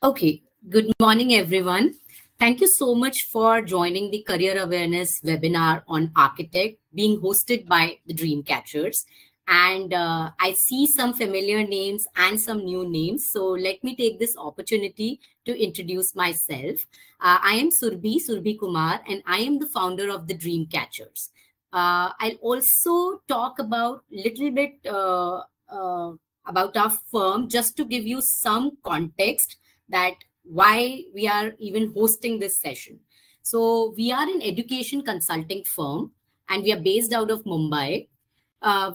Okay, good morning, everyone. Thank you so much for joining the Career Awareness webinar on Architect being hosted by the Dreamcatchers. And I see some familiar names and some new names. So let me take this opportunity to introduce myself. I am Surbi Kumar, and I am the founder of the Dreamcatchers. I'll also talk about little bit about our firm just to give you some context that why we are even hosting this session. So we are an education consulting firm and we are based out of Mumbai.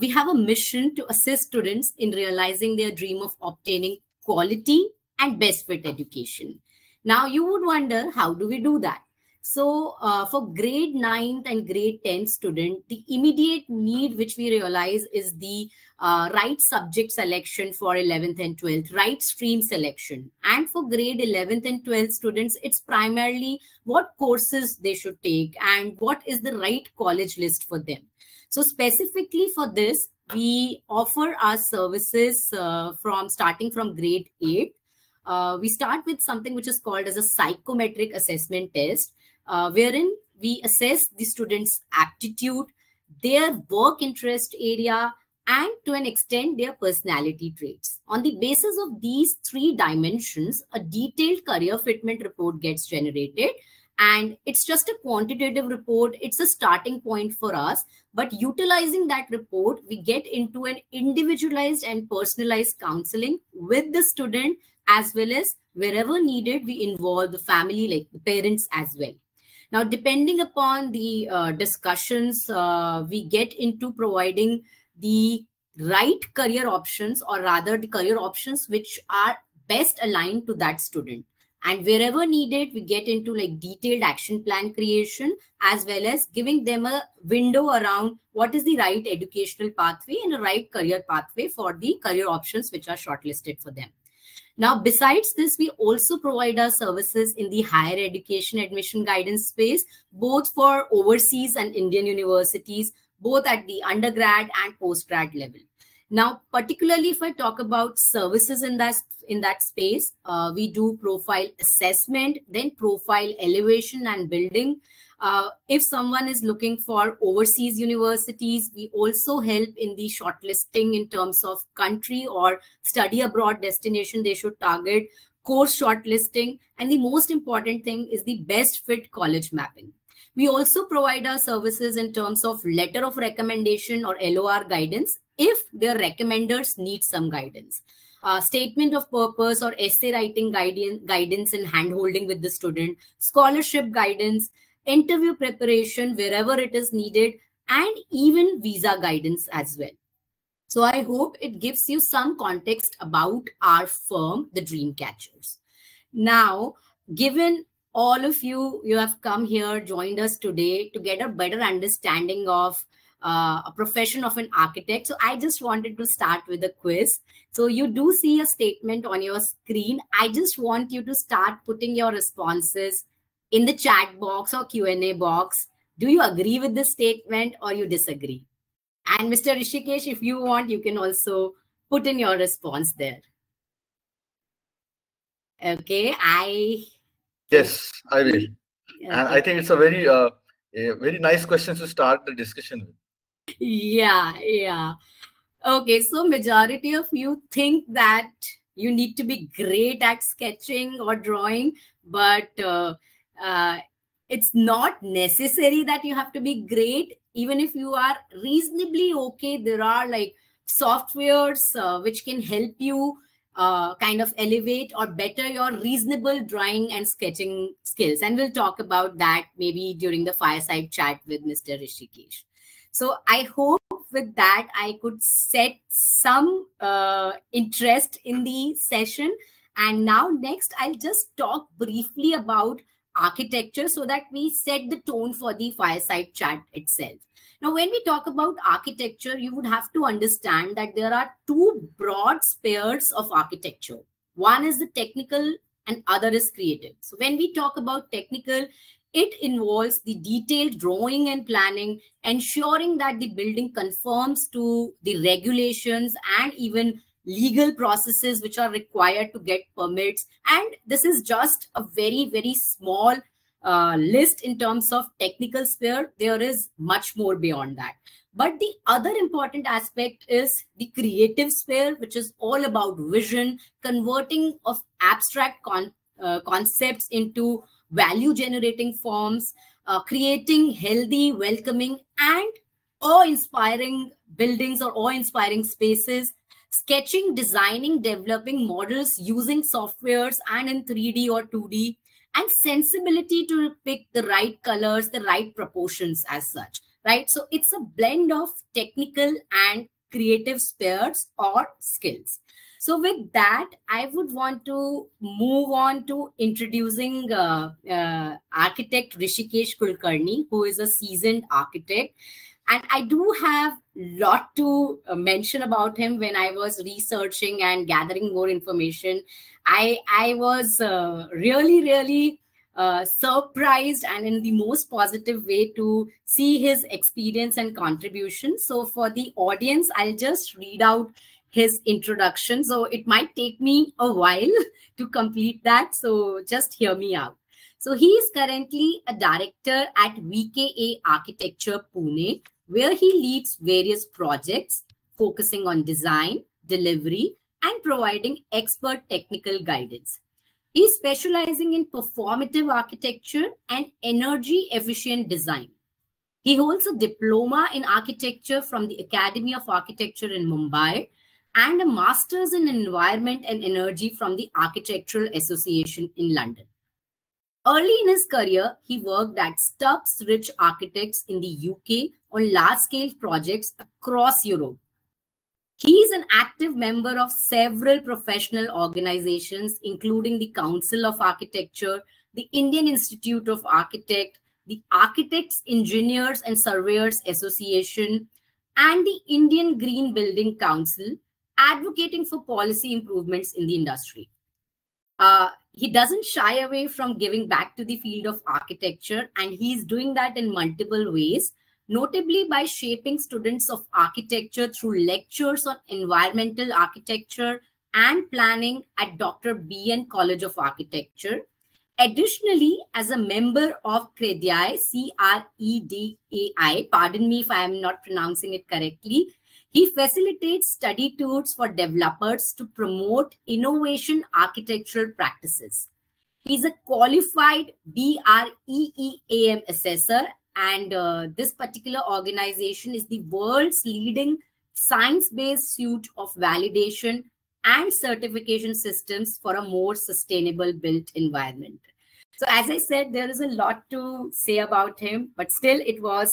We have a mission to assist students in realizing their dream of obtaining quality and best fit education. Now you would wonder, how do we do that? So for grade 9th and grade 10th student, the immediate need which we realize is the right subject selection for 11th and 12th, right stream selection. And for grade 11th and 12th students, it's primarily what courses they should take and what is the right college list for them. So specifically for this, we offer our services from starting from grade 8. We start with something which is called as a psychometric assessment test, wherein we assess the students' aptitude, their work interest area, and to an extent their personality traits. On the basis of these three dimensions, a detailed career fitment report gets generated. And it's just a quantitative report. It's a starting point for us. But utilizing that report, we get into an individualized and personalized counseling with the student, as well as wherever needed, we involve the family, like the parents as well. Now, depending upon the discussions, we get into providing the right career options, or rather the career options which are best aligned to that student. And wherever needed, we get into like detailed action plan creation, as well as giving them a window around what is the right educational pathway and a right career pathway for the career options which are shortlisted for them. Now, besides this, we also provide our services in the higher education admission guidance space, both for overseas and Indian universities, both at the undergrad and postgrad level. Now, particularly if I talk about services in that space, we do profile assessment, then profile elevation and building. If someone is looking for overseas universities, we also help in the shortlisting in terms of country or study abroad destination they should target, course shortlisting, and the most important thing is the best fit college mapping. We also provide our services in terms of letter of recommendation or LOR guidance if their recommenders need some guidance. Statement of purpose or essay writing guidance and handholding with the student, scholarship guidance, interview preparation wherever it is needed, and even visa guidance as well. So I hope it gives you some context about our firm, the Dreamcatchers. Now, given all of you have come here, joined us today to get a better understanding of a profession of an architect. So I just wanted to start with a quiz. So you do see a statement on your screen. I just want you to start putting your responses in the chat box or Q&A box. Do you agree with this statement or you disagree? And Mr. Rishikesh, if you want, you can also put in your response there. Okay, Yes, I will. And I think it's a very nice question to start the discussion with. Yeah. Okay, so majority of you think that you need to be great at sketching or drawing, but it's not necessary that you have to be great. Even if you are reasonably okay, there are like softwares which can help you kind of elevate or better your reasonable drawing and sketching skills. And we'll talk about that maybe during the fireside chat with Mr. Rishikesh. So I hope with that, I could set some interest in the session. And now next, I'll just talk briefly about architecture so that we set the tone for the fireside chat itself. Now, when we talk about architecture, you would have to understand that there are two broad spheres of architecture. One is the technical and other is creative. So when we talk about technical, it involves the detailed drawing and planning, ensuring that the building conforms to the regulations and even legal processes which are required to get permits. And this is just a very, very small list in terms of technical sphere. There is much more beyond that. But the other important aspect is the creative sphere, which is all about vision, converting of abstract concepts into value generating forms, creating healthy, welcoming, and awe-inspiring buildings or awe-inspiring spaces, sketching, designing, developing models using softwares and in 3D or 2D, and sensibility to pick the right colors, the right proportions as such, right? So it's a blend of technical and creative spheres or skills. So with that, I would want to move on to introducing architect Hrishikesh Kulkarni, who is a seasoned architect. And I do have a lot to mention about him. When I was researching and gathering more information, I was really surprised, and in the most positive way, to see his experience and contribution. So for the audience, I'll just read out his introduction. So it might take me a while to complete that. So just hear me out. So he is currently a director at VKA Architecture Pune, where he leads various projects focusing on design, delivery, and providing expert technical guidance. He is specializing in performative architecture and energy efficient design. He holds a diploma in architecture from the Academy of Architecture in Mumbai and a master's in environment and energy from the Architectural Association in London. Early in his career, he worked at Stubbs Rich Architects in the UK on large-scale projects across Europe. He is an active member of several professional organizations, including the Council of Architecture, the Indian Institute of Architects, the Architects, Engineers and Surveyors Association, and the Indian Green Building Council, advocating for policy improvements in the industry. He doesn't shy away from giving back to the field of architecture, and he's doing that in multiple ways, notably by shaping students of architecture through lectures on environmental architecture and planning at Dr. B.N. College of Architecture. Additionally, as a member of CREDAI, CREDAI, pardon me if I am not pronouncing it correctly, he facilitates study tours for developers to promote innovation architectural practices. He's a qualified BREEAM assessor, and this particular organization is the world's leading science-based suite of validation and certification systems for a more sustainable built environment. So as I said, there is a lot to say about him, but still it was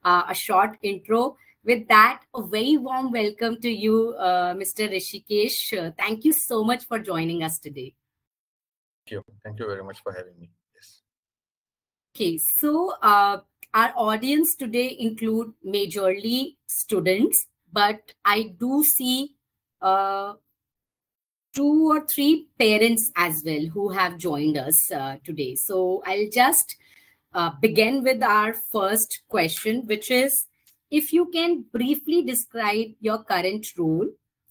a short intro. With that, a very warm welcome to you, Mr. Hrishikesh. Thank you so much for joining us today. Thank you. Thank you very much for having me. Yes. Okay, so our audience today include majorly students, but I do see 2 or 3 parents as well who have joined us today. So I'll just begin with our first question, which is, if you can briefly describe your current role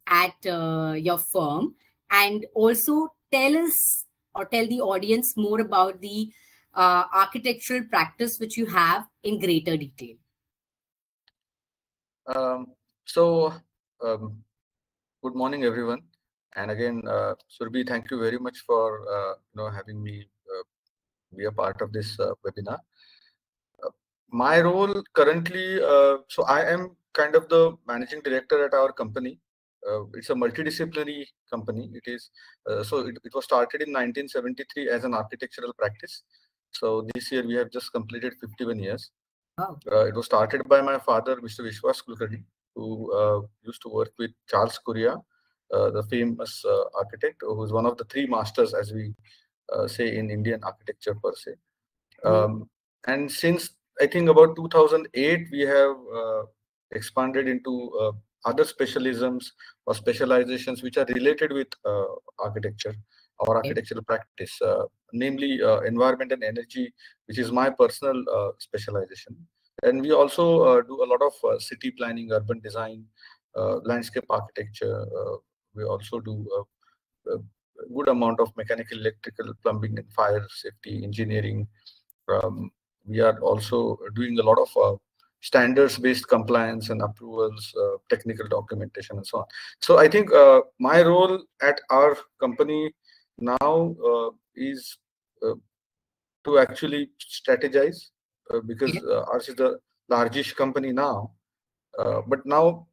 at your firm, and also tell us or tell the audience more about the architectural practice which you have in greater detail. Good morning, everyone. And again, Surbhi, thank you very much for having me be a part of this webinar. My role currently, so I am kind of the managing director at our company. It's a multidisciplinary company. It is it was started in 1973 as an architectural practice. So this year we have just completed 51 years. Wow. It was started by my father, Mr. Vishwas Kulkarni, who used to work with Charles Correa, the famous architect, who is one of the 3 masters, as we say in Indian architecture per se. And since I think about 2008, we have expanded into other specialisms or specializations which are related with architecture or architectural practice, namely environment and energy, which is my personal specialization. And we also do a lot of city planning, urban design, landscape architecture, we also do a good amount of mechanical, electrical, plumbing, and fire safety engineering. We are also doing a lot of standards-based compliance and approvals, technical documentation, and so on. So I think my role at our company now is to actually strategize, because ours is the largest company now. But now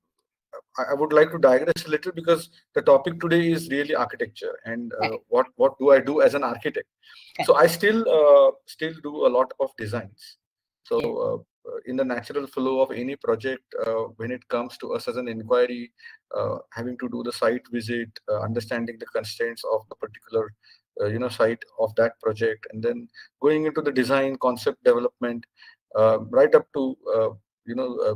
I would like to digress a little, because the topic today is really architecture and what do I do as an architect. So I still do a lot of designs. So in the natural flow of any project, when it comes to us as an inquiry, having to do the site visit, understanding the constraints of the particular site of that project, and then going into the design concept development, right up to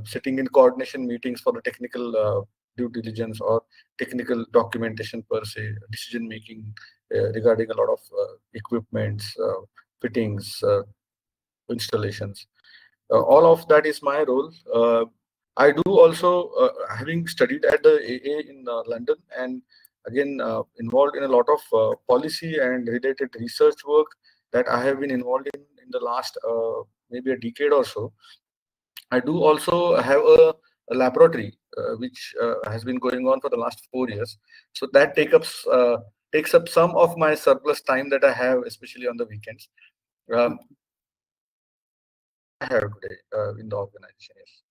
sitting in coordination meetings for the technical due diligence or technical documentation per se, decision making regarding a lot of equipments, fittings, installations. All of that is my role. I do also, having studied at the AA in London, and again involved in a lot of policy and related research work that I have been involved in the last maybe a decade or so. I do also have a laboratory which has been going on for the last 4 years. So that takes up some of my surplus time that I have, especially on the weekends. I have today in the organization. Yes.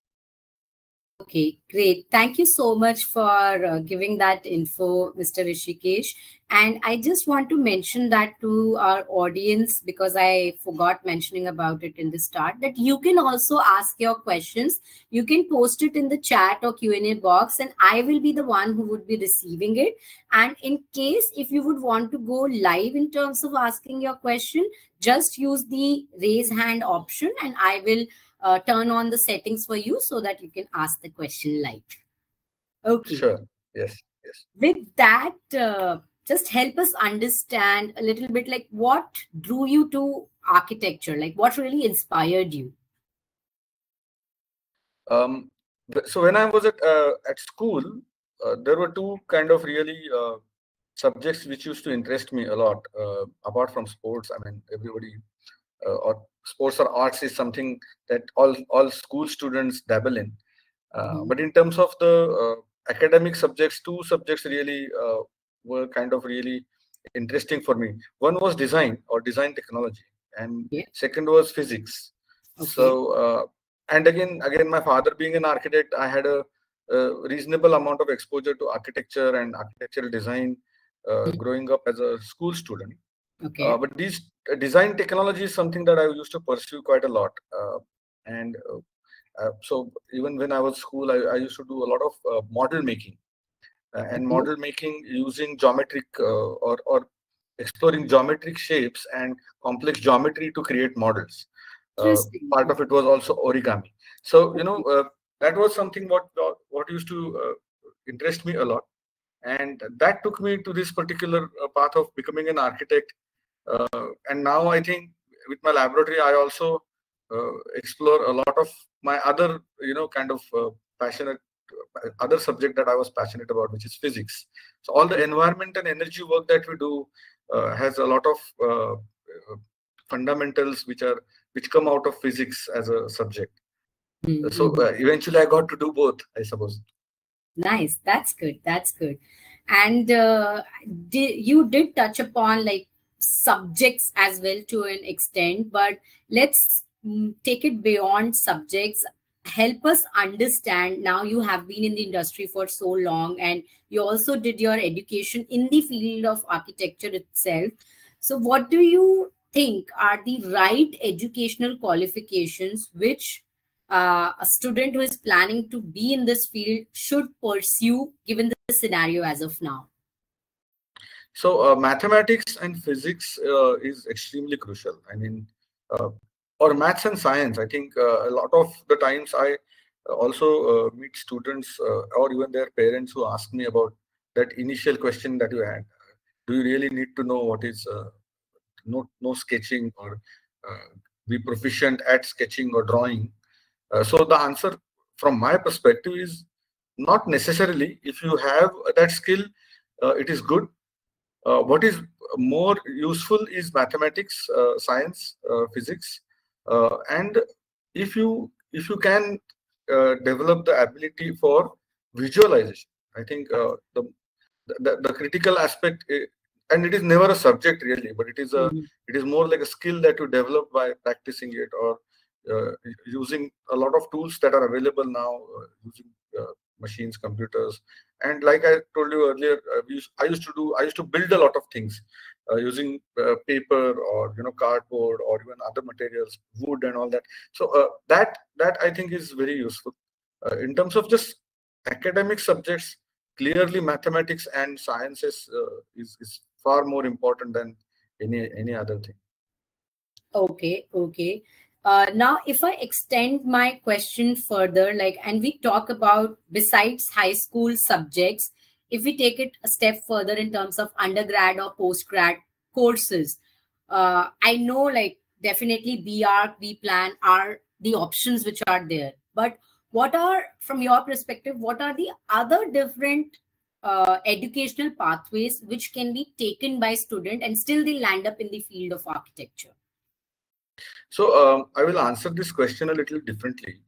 Okay, great. Thank you so much for giving that info, Mr. Rishikesh. And I just want to mention that to our audience, because I forgot mentioning about it in the start, that you can also ask your questions. You can post it in the chat or Q&A box, and I will be the one who would be receiving it. And in case if you would want to go live in terms of asking your question, just use the raise hand option, and I will turn on the settings for you so that you can ask the question live. Okay. Sure. Yes. Yes. With that, just help us understand a little bit, like what drew you to architecture? Like what really inspired you? So when I was at school, there were two kind of really subjects which used to interest me a lot. Apart from sports, I mean, everybody or sports or arts is something that all school students dabble in. But in terms of the academic subjects, two subjects really were kind of really interesting for me. One was design or design technology, and second was physics. Okay. So and again, my father being an architect, I had a reasonable amount of exposure to architecture and architectural design growing up as a school student. Okay. But these design technology is something that I used to pursue quite a lot. So even when I was school, I used to do a lot of model making and model making using geometric or exploring geometric shapes and complex geometry to create models. Part of it was also origami. So that was something what used to interest me a lot, and that took me to this particular path of becoming an architect. And now I think with my laboratory, I also explore a lot of my other, kind of passionate, other subject that I was passionate about, which is physics. So all the environment and energy work that we do has a lot of fundamentals which come out of physics as a subject. So eventually I got to do both, I suppose. Nice. That's good. That's good. And you did touch upon like subjects as well to an extent, but let's take it beyond subjects. Help us understand, now you have been in the industry for so long and you also did your education in the field of architecture itself. So what do you think are the right educational qualifications which a student who is planning to be in this field should pursue given the scenario as of now? So mathematics and physics is extremely crucial. I mean, or maths and science. I think a lot of the times I also meet students or even their parents who ask me about that initial question that you had. Do you really need to know what is no sketching or be proficient at sketching or drawing? So the answer from my perspective is not necessarily. If you have that skill, it is good. What is more useful is mathematics, science, physics, and if you can develop the ability for visualization. I think the critical aspect, and it is never a subject really, but it is more like a skill that you develop by practicing it, or using a lot of tools that are available now, using machines, computers. And like I told you earlier, I used to build a lot of things using paper, or cardboard, or even other materials, wood and all that. So that I think is very useful. In terms of just academic subjects, clearly mathematics and sciences is far more important than any other thing. Okay. Now, if I extend my question further, and we talk about besides high school subjects, if we take it a step further in terms of undergrad or postgrad courses, I know definitely B.Arch, B-Plan are the options which are there. But from your perspective, what are the other different educational pathways which can be taken by student and still they land up in the field of architecture? So I will answer this question a little differently.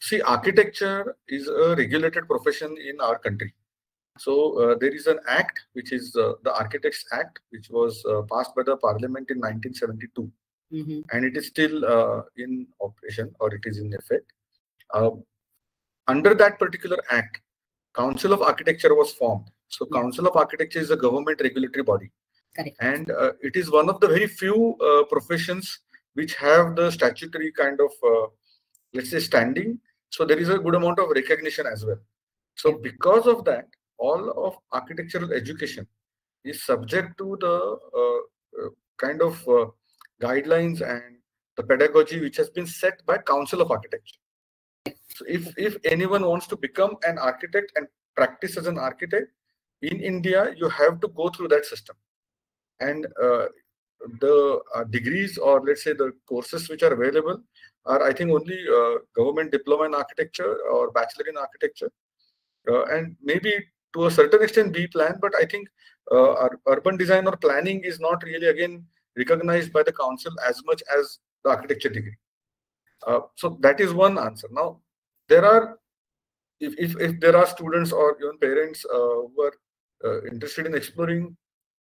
See, architecture is a regulated profession in our country. So there is an act, which is the Architects Act, which was passed by the Parliament in 1972, and it is still in operation, or it is in effect. Under that particular act, Council of Architecture was formed. So Council of Architecture is a government regulatory body. Correct. And it is one of the very few professions which have the statutory kind of, let's say, standing. So there is a good amount of recognition as well. So because of that, all of architectural education is subject to the kind of guidelines and the pedagogy which has been set by Council of Architecture. So if anyone wants to become an architect and practice as an architect in India, you have to go through that system. And the degrees, or let's say the courses which are available, are I think only government diploma in architecture or bachelor in architecture, and maybe to a certain extent B-Plan, but I think urban design or planning is not really again recognized by the council as much as the architecture degree. So that is one answer. Now there are, if there are students or even parents who are interested in exploring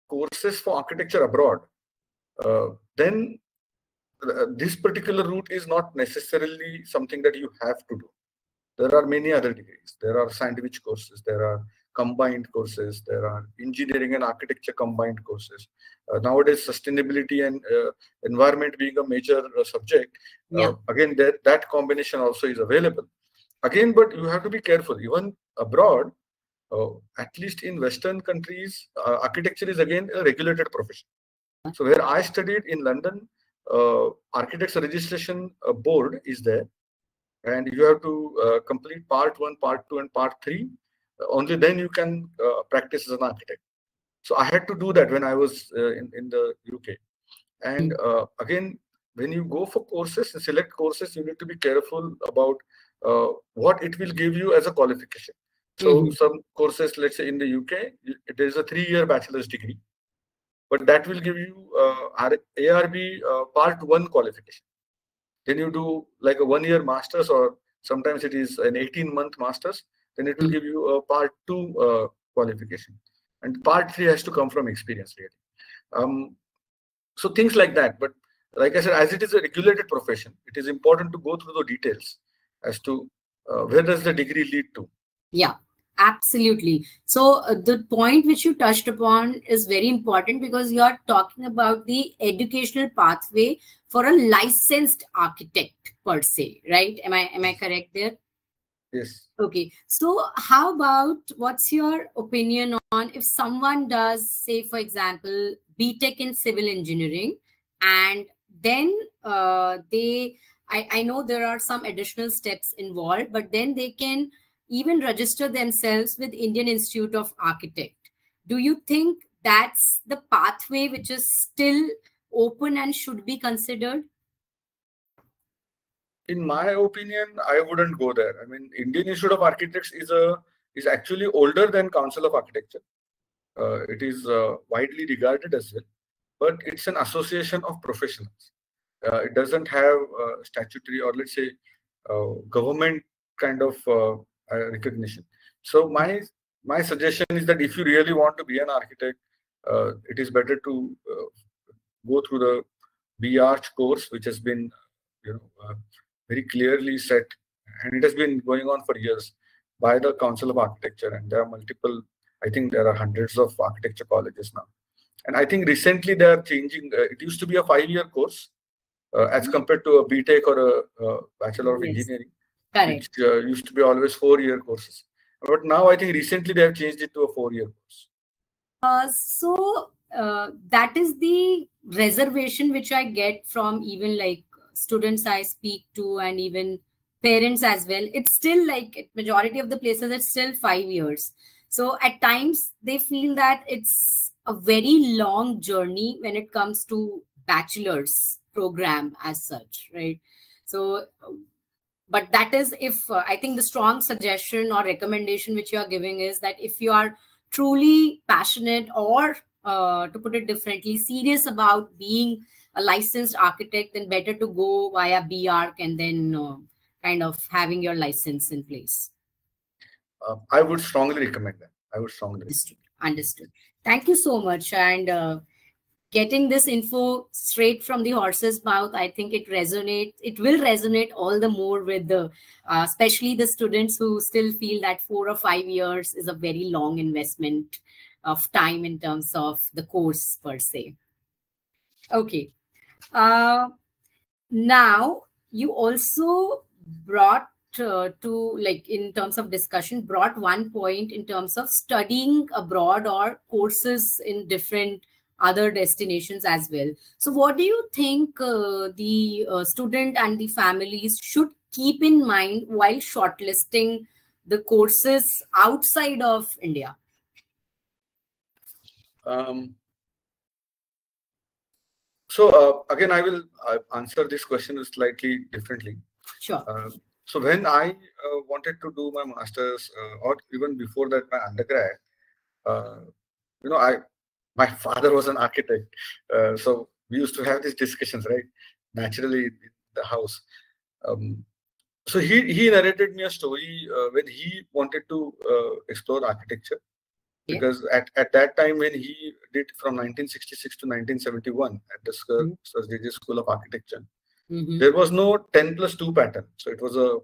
courses for architecture abroad, then this particular route is not necessarily something that you have to do. There are many other degrees. There are sandwich courses, there are combined courses, there are engineering and architecture combined courses. Nowadays, sustainability and environment being a major subject, again, that combination also is available. Again, but you have to be careful. Even abroad, at least in Western countries, architecture is again a regulated profession. So where I studied in London, Architects Registration Board is there, and you have to complete part 1, part 2, and part 3. Only then you can practice as an architect. So I had to do that when I was in the UK. And again, when you go for courses, select courses, you need to be careful about what it will give you as a qualification. So some courses, let's say in the UK, there is a 3-year bachelor's degree, but that will give you ARB part 1 qualification. Then you do like a 1-year master's, or sometimes it is an 18-month master's. Then it will give you a part 2 qualification, and part 3 has to come from experience really. So things like that. But like I said, as it is a regulated profession, it is important to go through the details as to where does the degree lead to. Yeah. Absolutely. So the point which you touched upon is very important, because you are talking about the educational pathway for a licensed architect per se, right? Am I correct there? Yes. Okay. So how about, what's your opinion on if someone does, say, for example, B.Tech in civil engineering, and then I know there are some additional steps involved, but then they can even register themselves with Indian Institute of Architect. Do you think that's the pathway which is still open and should be considered? In my opinion, I wouldn't go there. I mean, Indian Institute of Architects is actually older than Council of Architecture. it is widely regarded as well, but it's an association of professionals. It doesn't have statutory or let's say government kind of recognition. So my suggestion is that if you really want to be an architect, it is better to go through the B.Arch course, which has been very clearly set, and it has been going on for years by the Council of Architecture, and there are multiple. I think there are hundreds of architecture colleges now, and I think recently they are changing. It used to be a 5-year course as compared to a B.Tech or a Bachelor of Engineering, correct, which used to be always 4-year courses. But now I think recently they have changed it to a 4-year course. So that is the reservation which I get from even like students I speak to and even parents as well. It's still like majority of the places it's still 5 years. So at times they feel that it's a very long journey when it comes to bachelor's program as such, right? So but that is if I think the strong suggestion or recommendation which you are giving is that if you are truly passionate or to put it differently, serious about being a licensed architect, then better to go via B.Arch and then kind of having your license in place. I would strongly recommend that. I would strongly Understood. Thank you so much. And getting this info straight from the horse's mouth, I think it will resonate all the more with the, especially the students who still feel that 4 or 5 years is a very long investment of time in terms of the course per se. Okay. Now you also brought to like in terms of discussion, brought one point in terms of studying abroad or courses in different other destinations as well. So what do you think the student and the families should keep in mind while shortlisting the courses outside of India? So again, I will answer this question slightly differently. Sure. So when I wanted to do my master's or even before that my undergrad, my father was an architect, so we used to have these discussions, right? Naturally in the house. So he narrated me a story when he wanted to explore architecture, because at that time when he did from 1966 to 1971 at the Sir J.J. School of Architecture, there was no 10+2 pattern. So it was a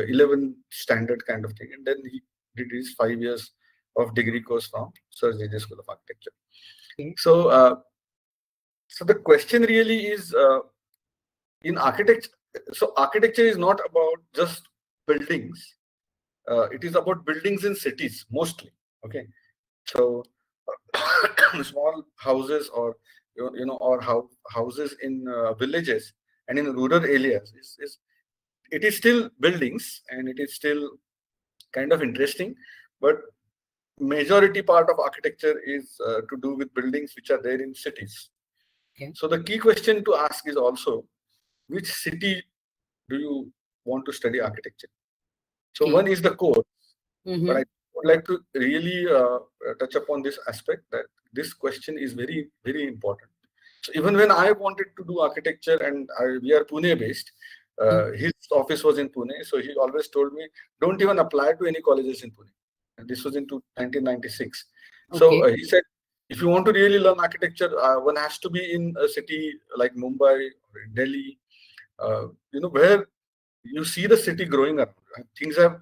11 standard kind of thing, and then he did his 5 years of degree course from Sir J.J. School of Architecture. So so the question really is in architecture. So architecture is not about just buildings. It is about buildings in cities mostly. Okay. So small houses or houses in villages and in rural areas it is still buildings, and it is still kind of interesting, but majority part of architecture is to do with buildings which are there in cities. So the key question to ask is also, which city do you want to study architecture? So one is the core, but I would like to really touch upon this aspect, that this question is very, very important. So even when I wanted to do architecture, and we are Pune based, his office was in Pune, so he always told me, don't even apply to any colleges in Pune. And this was in 1996. So he said, if you want to really learn architecture, one has to be in a city like Mumbai or Delhi, where you see the city growing up. Things have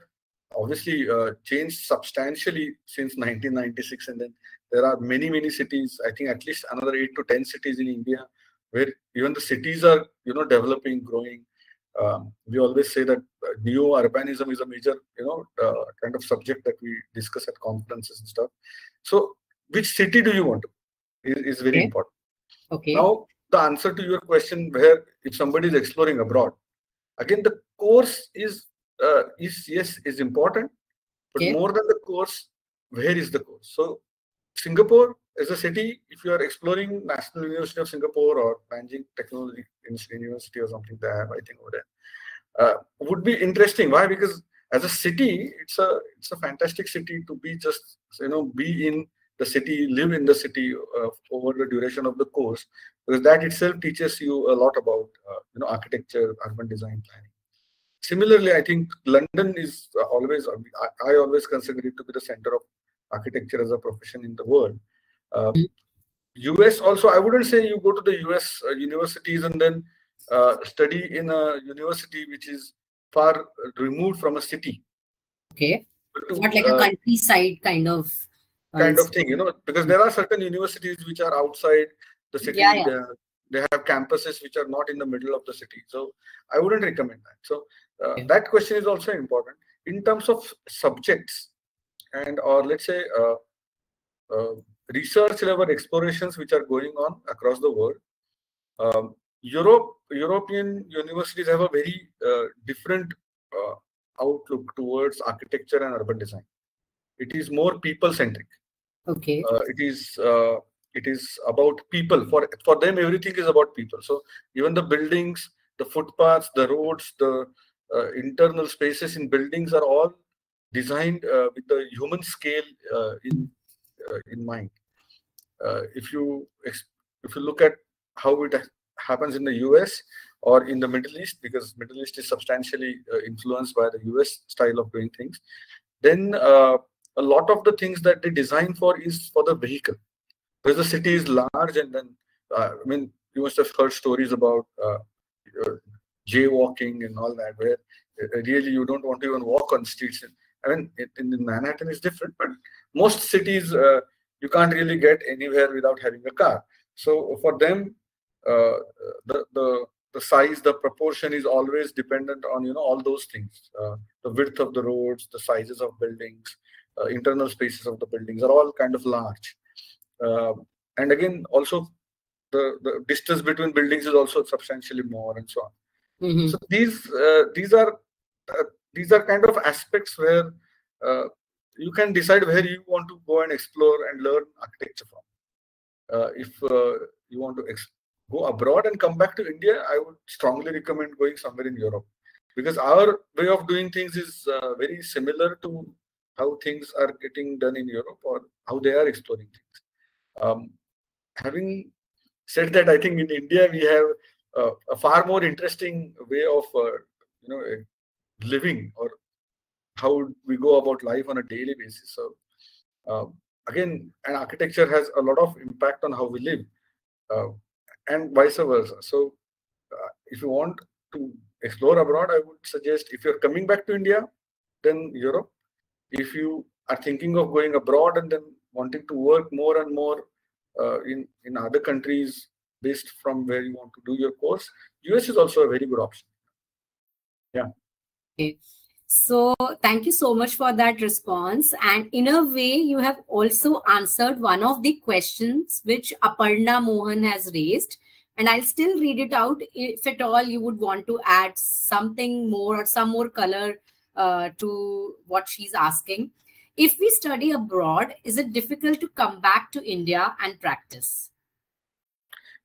obviously changed substantially since 1996, and then there are many, many cities. I think at least another 8 to 10 cities in India where even the cities are developing, growing. We always say that neo-urbanism is a major kind of subject that we discuss at conferences and stuff. So which city do you want to is very important. Now the answer to your question, where if somebody is exploring abroad, again the course is important, but more than the course, where is the course? So Singapore is a city, if you are exploring National University of Singapore or Panjing Technology University or something they have, I think, over there, would be interesting. Why? Because as a city, it's a fantastic city to be just be in the city, live in the city over the duration of the course, because that itself teaches you a lot about architecture, urban design, planning. Similarly, I think London is always, I always consider it to be the center of architecture as a profession in the world. US also, I wouldn't say you go to the US universities and then study in a university which is far removed from a city. Okay. Not like a countryside kind of thing, because there are certain universities which are outside the city. They have campuses which are not in the middle of the city. So I wouldn't recommend that. So that question is also important in terms of subjects and, or let's say, research level explorations which are going on across the world. European universities have a very different outlook towards architecture and urban design. It is more people centric. Okay. It is about people. For them, everything is about people. So even the buildings, the footpaths, the roads, the internal spaces in buildings are all designed with the human scale in mind. If you look at how it happens in the US or in the Middle East, because Middle East is substantially influenced by the US style of doing things, then a lot of the things that they design for is for the vehicle. Because the city is large, and then I mean, you must have heard stories about jaywalking and all that, where really you don't want to even walk on streets. I mean, in Manhattan is different, but most cities you can't really get anywhere without having a car. So for them, the size, the proportion is always dependent on all those things. The width of the roads, the sizes of buildings, internal spaces of the buildings are all kind of large. And again, also the distance between buildings is also substantially more, and so on. So these are kind of aspects where you can decide where you want to go and explore and learn architecture from. If you want to go abroad and come back to India, I would strongly recommend going somewhere in Europe, because our way of doing things is very similar to how things are getting done in Europe, or how they are exploring things. Having said that, I think in India we have a far more interesting way of living, or how we go about life on a daily basis. So again, and architecture has a lot of impact on how we live, and vice versa. So if you want to explore abroad, I would suggest, if you're coming back to India, then Europe. If you are thinking of going abroad and then wanting to work more and more in other countries based from where you want to do your course, US is also a very good option. Yeah. Okay. So thank you so much for that response. And in a way, you have also answered one of the questions which Aparna Mohan has raised. And I'll still read it out. If at all you would want to add something more or some more color to what she's asking. If we study abroad, is it difficult to come back to India and practice?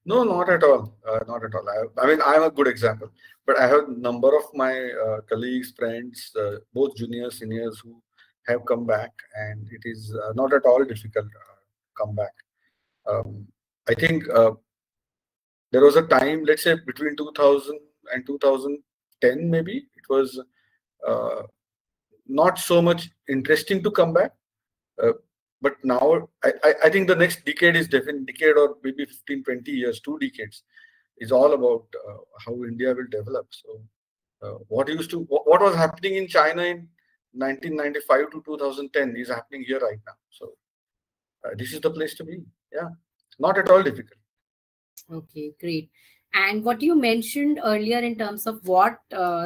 No, not at all. Not at all. I mean, I'm a good example, but I have a number of my colleagues, friends, both juniors, seniors, who have come back, and it is not at all difficult to come back. I think there was a time, let's say between 2000 and 2010, maybe it was not so much interesting to come back. But now I think the next decade is definitely decade, or maybe 15, 20 years, 2 decades, is all about how India will develop. So what was happening in China in 1995 to 2010 is happening here right now. So this is the place to be. Yeah, not at all difficult. Okay, great. And what you mentioned earlier in terms of what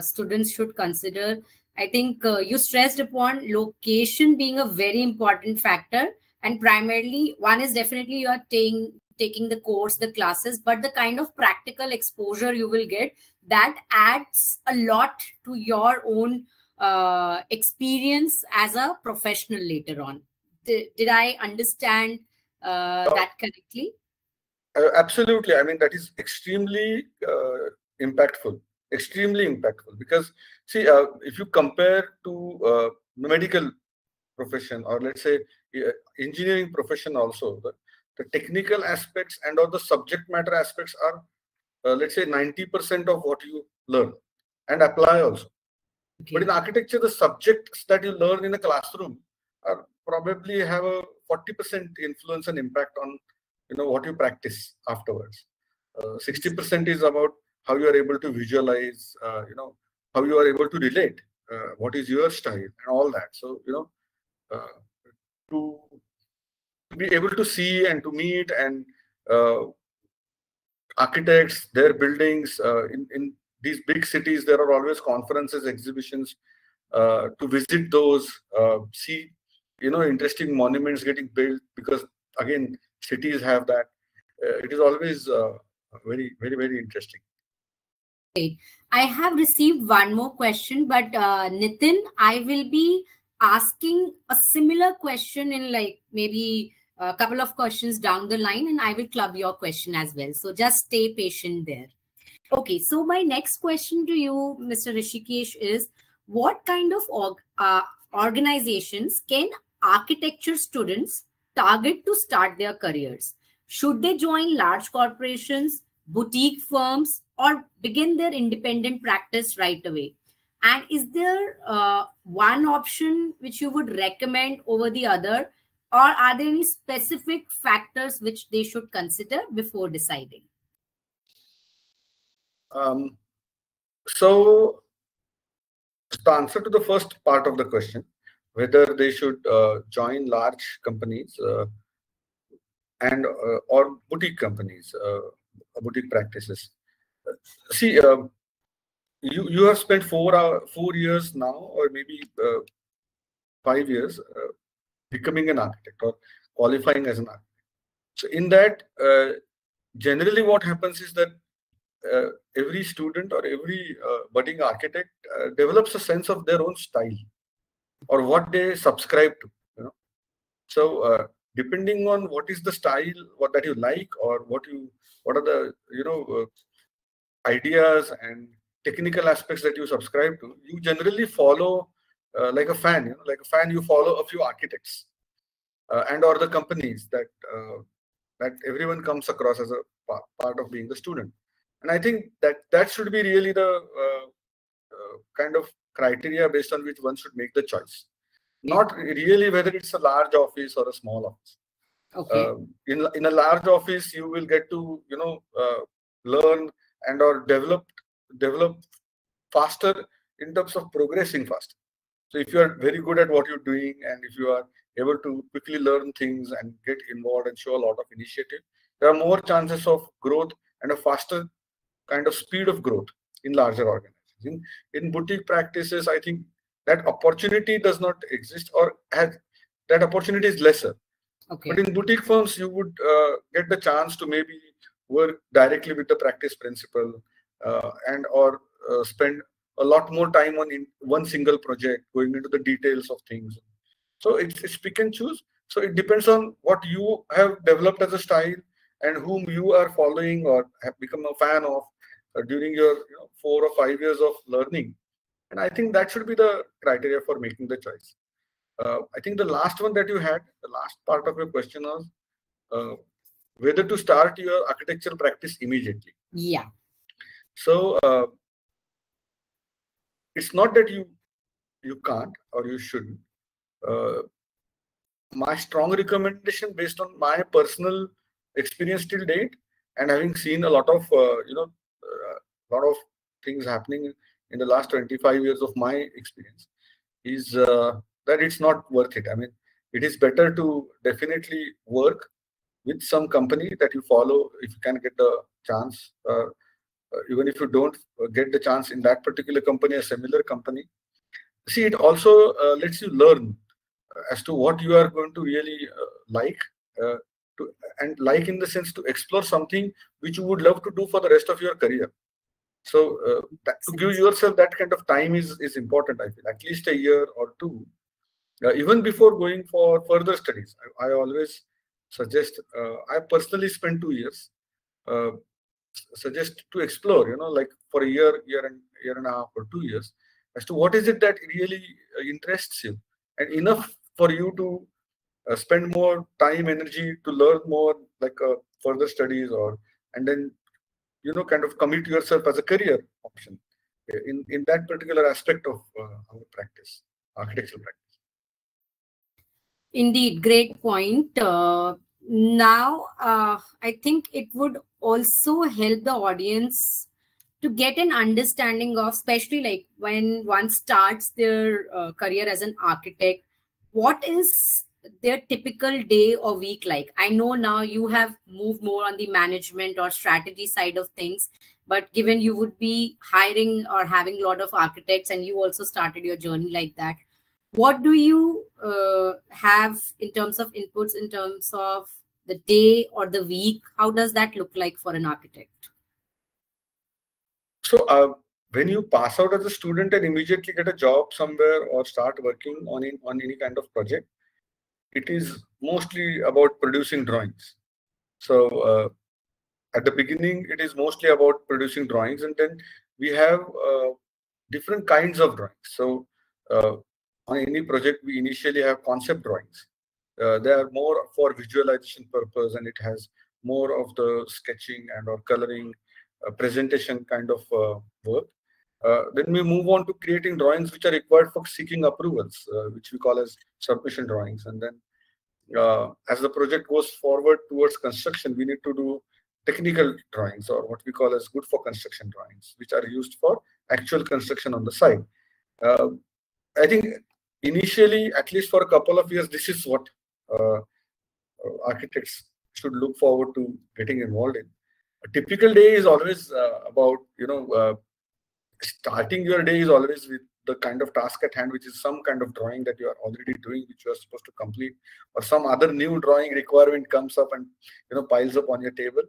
students should consider, I think you stressed upon location being a very important factor. And primarily, one is definitely you are taking the course, the classes, but the kind of practical exposure you will get, that adds a lot to your own experience as a professional later on. Did I understand that correctly? Absolutely. I mean, that is extremely impactful. Extremely impactful, because see, if you compare to medical profession, or let's say engineering profession also, the technical aspects and all the subject matter aspects are, let's say, 90% of what you learn and apply also. Okay. But in architecture, the subjects that you learn in a classroom are probably have a 40% influence and impact on what you practice afterwards. 60% is about how you are able to visualize, how you are able to relate, what is your style and all that. So to be able to see and to meet and architects, their buildings in these big cities, there are always conferences, exhibitions. To visit those, see interesting monuments getting built, because again cities have that. It is always very, very, very interesting. Great. I have received one more question, but Nitin, I will be asking a similar question in like maybe a couple of questions down the line, and I will club your question as well. So just stay patient there. Okay, so my next question to you, Mr. Rishikesh, is what kind of organizations can architecture students target to start their careers? Should they join large corporations, boutique firms, or begin their independent practice right away? And is there one option which you would recommend over the other, or are there any specific factors which they should consider before deciding? So the answer to the first part of the question, whether they should join large companies and or boutique companies, boutique practices. See, you have spent 4 years now, or maybe 5 years, becoming an architect or qualifying as an architect. So in that, generally what happens is that every student or every budding architect develops a sense of their own style or what they subscribe to. So depending on what is the style, what that you like, or what are the ideas and technical aspects that you subscribe to, you generally follow like a fan. Like a fan, you follow a few architects and or the companies that everyone comes across as a part of being the student. And I think that should be really the kind of criteria based on which one should make the choice. Not really whether it's a large office or a small office. Okay. In a large office, you will get to learn and or develop faster in terms of progressing faster. So if you are very good at what you're doing, and if you are able to quickly learn things and get involved and show a lot of initiative, there are more chances of growth and a faster kind of speed of growth in larger organizations. In boutique practices, I think that opportunity does not exist, or that opportunity is lesser. Okay. But in boutique firms, you would get the chance to maybe work directly with the practice principal and or spend a lot more time on one single project, going into the details of things. So it's pick and choose. So it depends on what you have developed as a style and whom you are following or have become a fan of during your 4 or 5 years of learning. And I think that should be the criteria for making the choice. I think the last one that you had, the last part of your question was whether to start your architectural practice immediately. Yeah. So it's not that you can't or you shouldn't. My strong recommendation, based on my personal experience till date, and having seen a lot of lot of things happening in the last 25 years of my experience, is that it's not worth it. I mean, it is better to definitely work with some company that you follow if you can get the chance. Even if you don't get the chance in that particular company, a similar company. See, it also lets you learn as to what you are going to really like, and like in the sense to explore something which you would love to do for the rest of your career. So to give yourself that kind of time is important, I feel, at least a year or two. Even before going for further studies, I always suggest, I personally spent 2 years, suggest to explore, like for a year and a half or 2 years, as to what is it that really interests you, and enough for you to spend more time, energy to learn more, like further studies, and then kind of commit yourself as a career option in that particular aspect of our practice, architectural practice. Indeed, great point. Now, I think it would also help the audience to get an understanding of, especially like when one starts their career as an architect, what is their typical day or week like? I know now you have moved more on the management or strategy side of things, but given you would be hiring or having a lot of architects and you also started your journey like that, what do you have in terms of inputs, in terms of the day or the week? How does that look like for an architect? So when you pass out as a student and immediately get a job somewhere or start working on any kind of project, it is mostly about producing drawings. So at the beginning, it is mostly about producing drawings, and then we have different kinds of drawings. So on any project, we initially have concept drawings. They are more for visualization purpose, and it has more of the sketching and or coloring, presentation kind of work. Then we move on to creating drawings which are required for seeking approvals, which we call as submission drawings. And then as the project goes forward towards construction, we need to do technical drawings, or what we call as good for construction drawings, which are used for actual construction on the site. I think initially, at least for a couple of years, this is what architects should look forward to getting involved in. A typical day is always about, starting your day is always with the kind of task at hand, which is some kind of drawing that you are already doing, which you are supposed to complete, or some other new drawing requirement comes up and piles up on your table.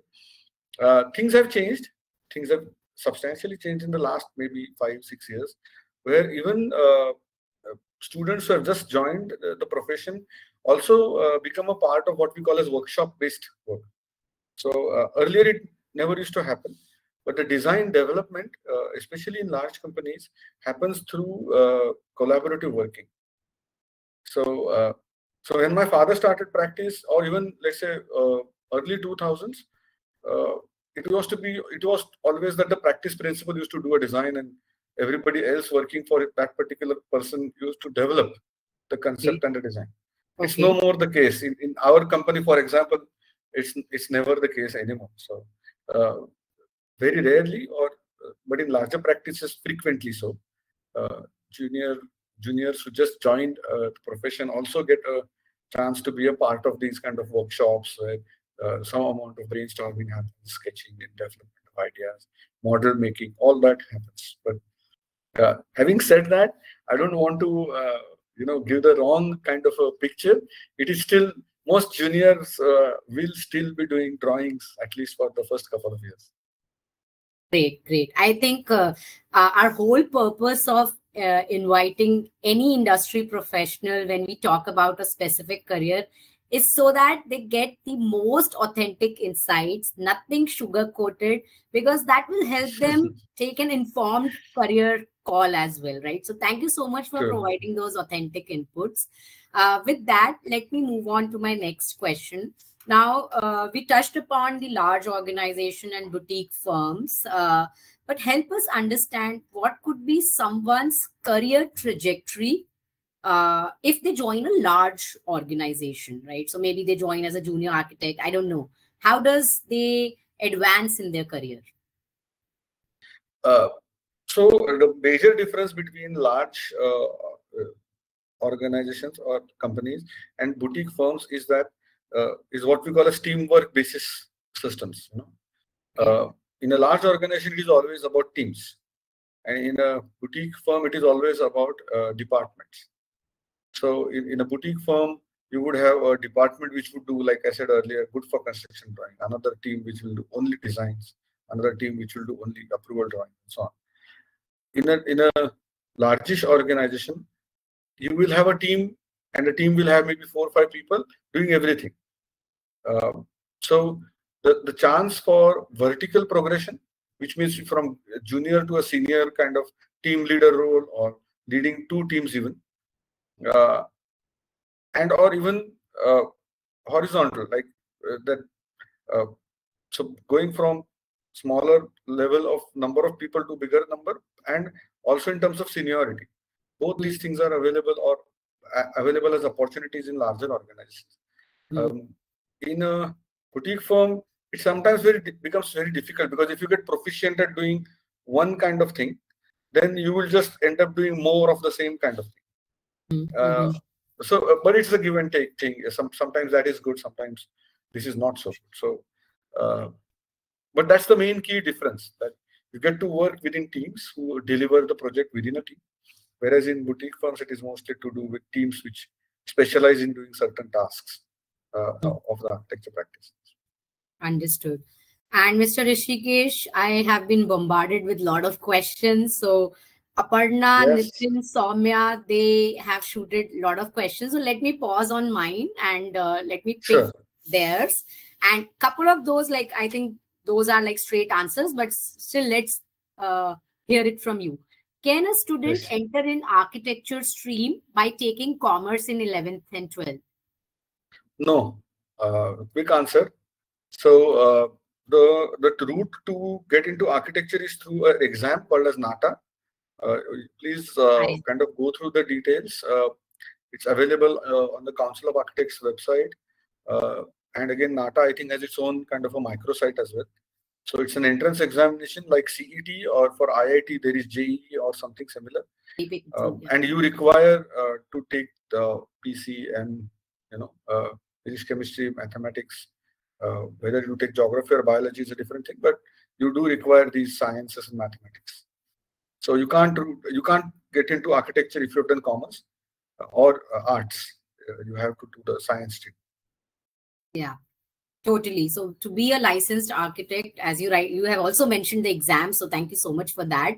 Things have changed. Things have substantially changed in the last maybe 5-6 years, where even students who have just joined the profession also become a part of what we call as workshop-based work. So earlier it never used to happen, but the design development, especially in large companies, happens through collaborative working. So when my father started practice, or even let's say early 2000s, it was always that the practice principal used to do a design, and everybody else working for that particular person used to develop the concept and the design. Okay. It's no more the case in our company, for example. It's never the case anymore. So very rarely, but in larger practices, frequently so. Juniors who just joined the profession also get a chance to be a part of these kind of workshops where some amount of brainstorming happens, sketching and development of ideas, model making, all that happens. But having said that, I don't want to give the wrong kind of a picture. It is still, most juniors will still be doing drawings, at least for the first couple of years. Great. I think our whole purpose of inviting any industry professional when we talk about a specific career is so that they get the most authentic insights, nothing sugar-coated, because that will help them take an informed career call as well, right? So thank you so much for providing those authentic inputs. With that, let me move on to my next question. Now, we touched upon the large organization and boutique firms, but help us understand what could be someone's career trajectory if they join a large organization, right? So maybe they join as a junior architect. I don't know. How does they advance in their career? So the major difference between large organizations or companies and boutique firms is that is what we call as teamwork basis systems. In a large organization, it is always about teams, and in a boutique firm, it is always about departments. So in a boutique firm, you would have a department which would do, like I said earlier, good for construction drawing, another team which will do only designs, another team which will do only approval drawing, and so on. In a largish organization, you will have a team, and the team will have maybe 4 or 5 people doing everything. So the chance for vertical progression, which means from a junior to a senior kind of team leader role, or leading 2 teams even, and or even horizontal, like that. So going from smaller level of number of people to bigger number, and also in terms of seniority, both these things are available or available as opportunities in larger organizations. In a boutique firm, it sometimes becomes very difficult, because if you get proficient at doing one kind of thing, then you will just end up doing more of the same kind of thing. But it's a give and take thing. Sometimes that is good, sometimes this is not so good. So, but that's the main key difference, that you get to work within teams who deliver the project within a team. Whereas in boutique firms, it is mostly to do with teams which specialize in doing certain tasks of the architecture practice. Understood. And Mr. Rishikesh, I have been bombarded with a lot of questions. So Aparna, Yes. Nitin, Soumya, they have shooted a lot of questions. So let me pause on mine and let me pick theirs. And couple of those, like, I think those are like straight answers, but still let's hear it from you. Can a student enter in architecture stream by taking commerce in 11th and 12th? No. Quick answer. So the route to get into architecture is through an exam called as NATA. Please kind of go through the details. It's available on the Council of Architects website. And again, NATA, I think, has its own kind of a microsite as well. So it's an entrance examination like CET, or for IIT, there is JEE or something similar. And you require to take the PCM, physics, chemistry, mathematics. Whether you take geography or biology is a different thing, but you do require these sciences and mathematics. So you can't get into architecture if you've done commerce or arts. You have to do the science stream. Yeah, totally. So to be a licensed architect, as you have also mentioned the exam. So thank you so much for that.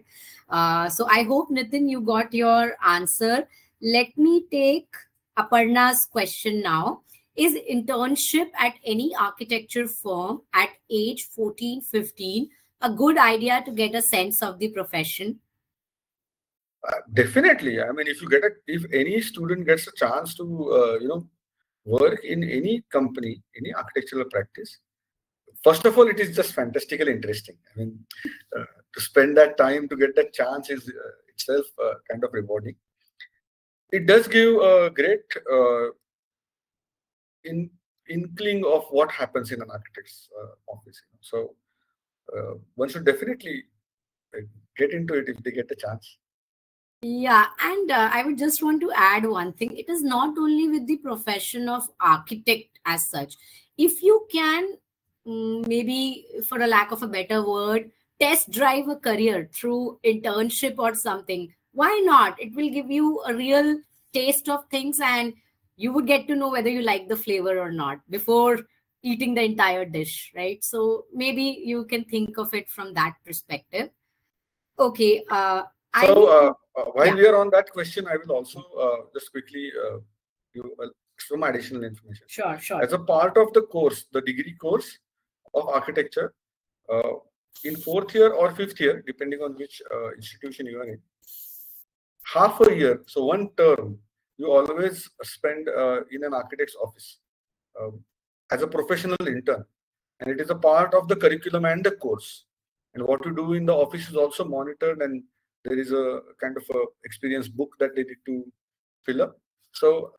So I hope, Nitin, you got your answer. Let me take Aparna's question now. Is internship at any architecture firm at age 14, 15 a good idea to get a sense of the profession? Definitely. I mean, if any student gets a chance to work in any company, any architectural practice, first of all, it is just fantastically interesting. I mean, to spend that time to get that chance is itself kind of rewarding. It does give a great inkling of what happens in an architect's office. So one should definitely get into it if they get the chance. Yeah, and I would just want to add one thing. It is not only with the profession of architect as such. If you can, maybe for a lack of a better word, test drive a career through internship or something, why not? It will give you a real taste of things, and you would get to know whether you like the flavor or not before eating the entire dish, right? So maybe you can think of it from that perspective. Okay. While we are on that question, I will also just quickly give some additional information. Sure. As a part of the course, the degree course of architecture, in 4th year or 5th year, depending on which institution you are in, half a year, so one term, you always spend in an architect's office as a professional intern. And it is a part of the curriculum and the course. And what you do in the office is also monitored, and there is a kind of a experience book that they need to fill up. So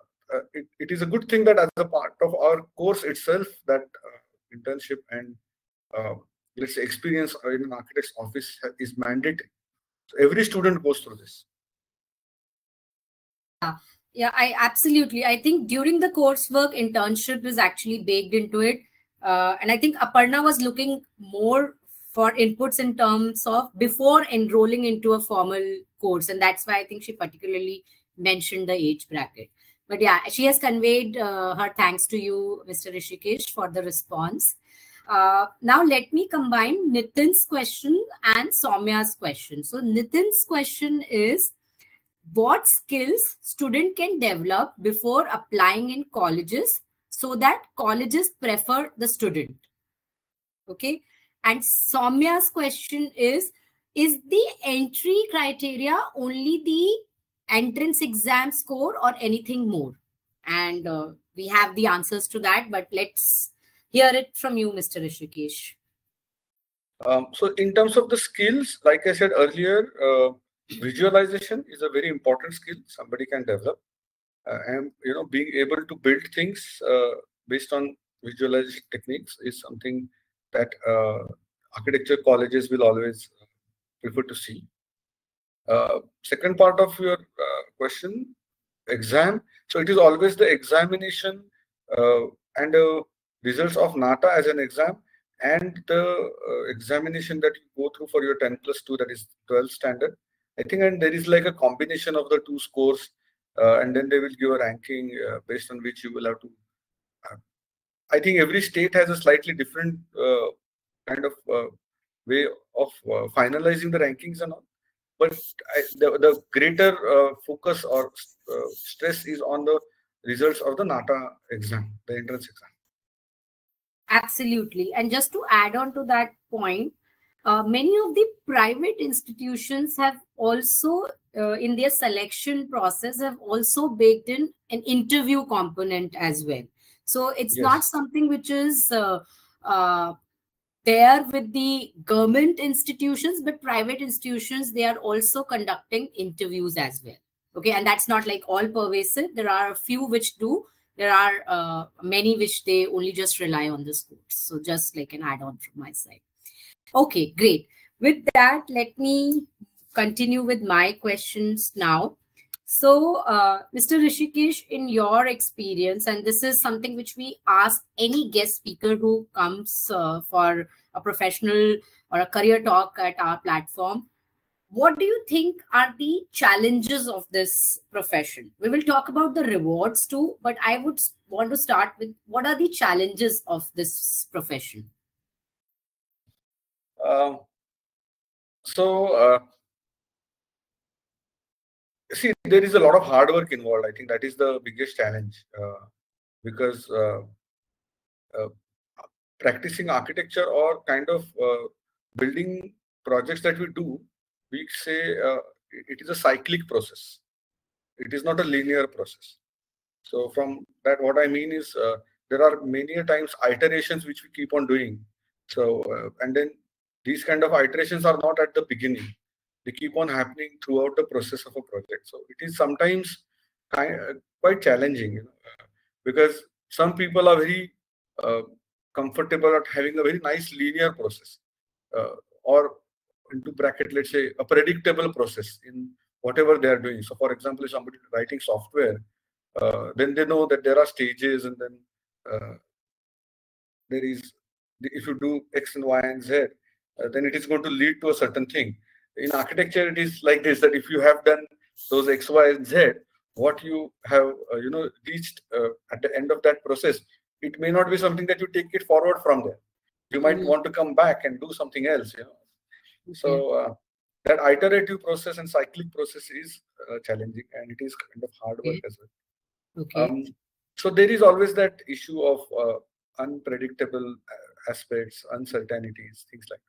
it is a good thing that as a part of our course itself, that internship and let's say experience in an architect's office is mandatory. So every student goes through this. Yeah, I think during the coursework, internship is actually baked into it. And I think Aparna was looking more for inputs in terms of before enrolling into a formal course. And that's why I think she particularly mentioned the age bracket. But yeah, she has conveyed her thanks to you, Mr. Rishikesh, for the response. Now let me combine Nitin's question and Soumya's question. So Nitin's question is, what skills student can develop before applying in colleges so that colleges prefer the student? Okay. And Soumya's question is the entry criteria only the entrance exam score or anything more? and we have the answers to that, but let's hear it from you, Mr. Hrishikesh. So in terms of the skills, like I said earlier, visualization is a very important skill somebody can develop. And being able to build things based on visualization techniques is something that architecture colleges will always prefer to see. Second part of your question, exam. So it is always the examination and results of NATA as an exam, and the examination that you go through for your 10+2, that is 12th standard. I think, and there is like a combination of the two scores, and then they will give a ranking based on which you will have to. I think every state has a slightly different kind of way of finalizing the rankings and all. But the greater focus or stress is on the results of the NATA exam, the entrance exam. Absolutely. And just to add on to that point, many of the private institutions have also, in their selection process, have also baked in an interview component as well. So it's not something which is there with the government institutions, but private institutions, they are also conducting interviews as well. Okay, and that's not like all pervasive. There are a few which do. There are many which they only just rely on the schools. So just like an add-on from my side. Okay, great. With that, let me continue with my questions now. So, Mr. Hrishikesh, in your experience, and this is something which we ask any guest speaker who comes for a professional or a career talk at our platform, what do you think are the challenges of this profession? We will talk about the rewards too, but I would want to start with what are the challenges of this profession? See, there is a lot of hard work involved. I think that is the biggest challenge because practicing architecture or kind of building projects that we do, we say it is a cyclic process. It is not a linear process. So from that, what I mean is there are many times iterations which we keep on doing. So and then these kind of iterations are not at the beginning. They keep on happening throughout the process of a project. So it is sometimes quite challenging, because some people are very comfortable at having a very nice linear process, or into bracket, let's say, a predictable process in whatever they are doing. So for example, if somebody is writing software, then they know that there are stages, and then there is, if you do X and Y and Z, then it is going to lead to a certain thing. In architecture, it is like this, that if you have done those X, Y, and Z, what you have reached at the end of that process, it may not be something that you take it forward from there. You might want to come back and do something else. So that iterative process and cyclic process is challenging, and it is kind of hard work as well. So there is always that issue of unpredictable aspects, uncertainties, things like that.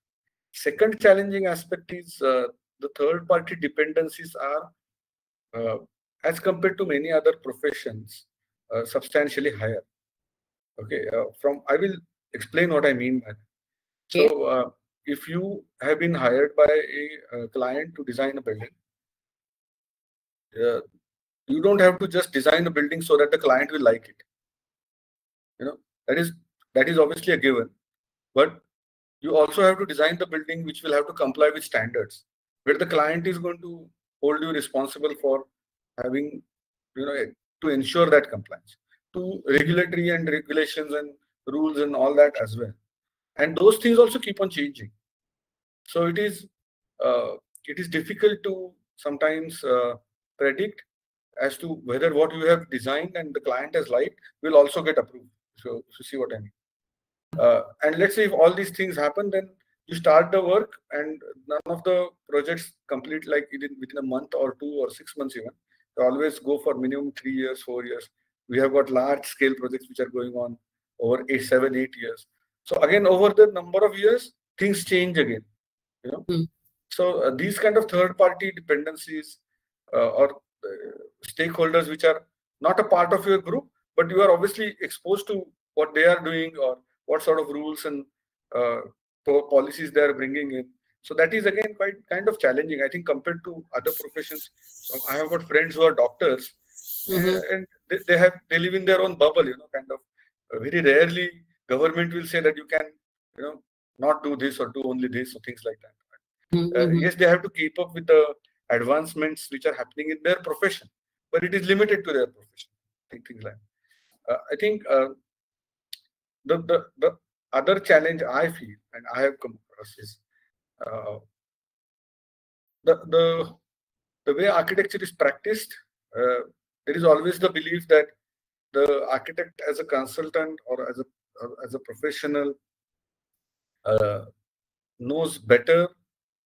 Second challenging aspect is the third-party dependencies are, as compared to many other professions, substantially higher. Okay, I will explain what I mean by that. So if you have been hired by a client to design a building, you don't have to just design a building so that the client will like it. That is obviously a given, but you also have to design the building which will have to comply with standards, where the client is going to hold you responsible for having, to ensure that compliance to regulatory and regulations and rules and all that as well. And those things also keep on changing. So it is difficult to sometimes predict as to whether what you have designed and the client has liked will also get approved. So you see what I mean. And let's say if all these things happen, then you start the work and none of the projects complete like within a month or 2 or 6 months even. They always go for minimum 3 years, 4 years. We have got large scale projects which are going on over 7, 8 years. So again, over the number of years, things change again. So these kind of third-party dependencies or stakeholders which are not a part of your group, but you are obviously exposed to what they are doing or what sort of rules and uh, policies they are bringing in. So that is again quite kind of challenging, I think, compared to other professions. I have got friends who are doctors, and they live in their own bubble, kind of. Very rarely government will say that you can, not do this or do only this or things like that. Yes, they have to keep up with the advancements which are happening in their profession, but it is limited to their profession. Things like I think the other challenge I feel and I have come across is uh, the way architecture is practiced. There is always the belief that the architect as a consultant or as a professional uh, knows better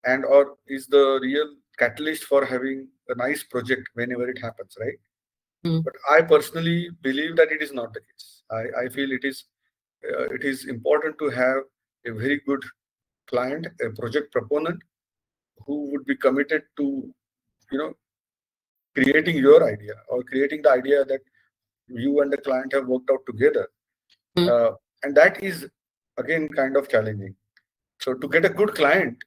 and or is the real catalyst for having a nice project whenever it happens, right? But I personally believe that it is not the case. I feel it is important to have a very good client, a project proponent who would be committed to, creating your idea or creating the idea that you and the client have worked out together. And that is again kind of challenging. So to get a good client,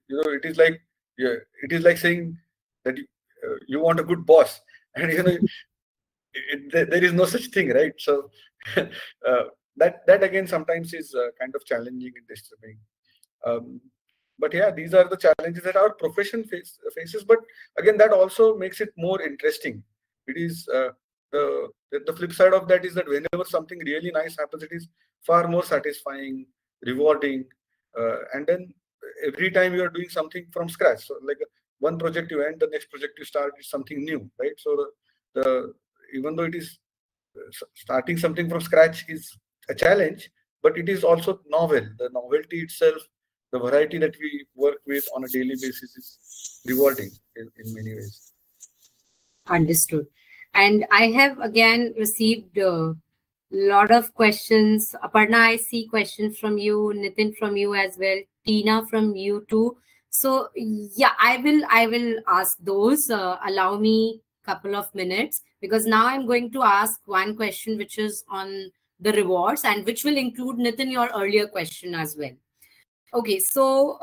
it is like, saying that you want a good boss, and there is no such thing, right? So that again sometimes is kind of challenging and disturbing. But yeah, these are the challenges that our profession faces. But again, that also makes it more interesting. It is the flip side of that is that whenever something really nice happens, it is far more satisfying, rewarding, and then every time you are doing something from scratch. So like one project you end, the next project you start is something new, right? So the even though it is starting something from scratch is a challenge, but it is also novel. The novelty itself, the variety that we work with on a daily basis is rewarding in many ways. Understood. And I have again received a lot of questions. Aparna, I see questions from you, Nitin from you as well, Tina from you too. So yeah, I will ask those. Allow me a couple of minutes, because now I'm going to ask one question which is on the rewards and which will include, Nitin, your earlier question as well. Okay, so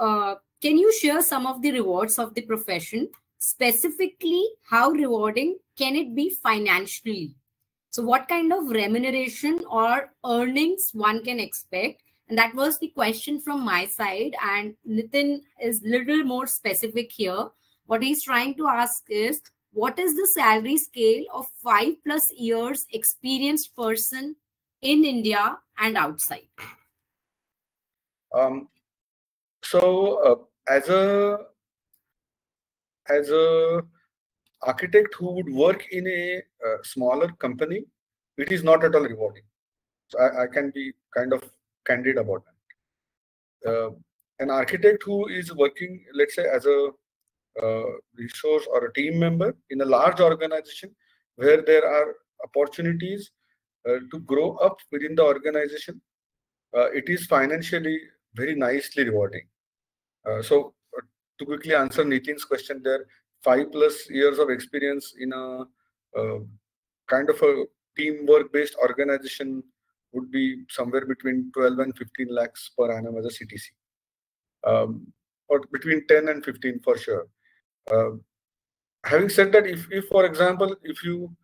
can you share some of the rewards of the profession? Specifically, how rewarding can it be financially? So what kind of remuneration or earnings one can expect? And that was the question from my side. And Nitin is little more specific here. What he's trying to ask is, what is the salary scale of 5+ years experienced person in India and outside? So as a architect who would work in a smaller company, it is not at all rewarding. So I can be kind of candid about that. An architect who is working, let's say, as a resource or a team member in a large organization where there are opportunities to grow up within the organization, it is financially very nicely rewarding. So to quickly answer Nitin's question there, 5+ years of experience in a kind of a teamwork based organization would be somewhere between 12 and 15 lakhs per annum as a CTC, or between 10 and 15 for sure. Having said that, if for example, if you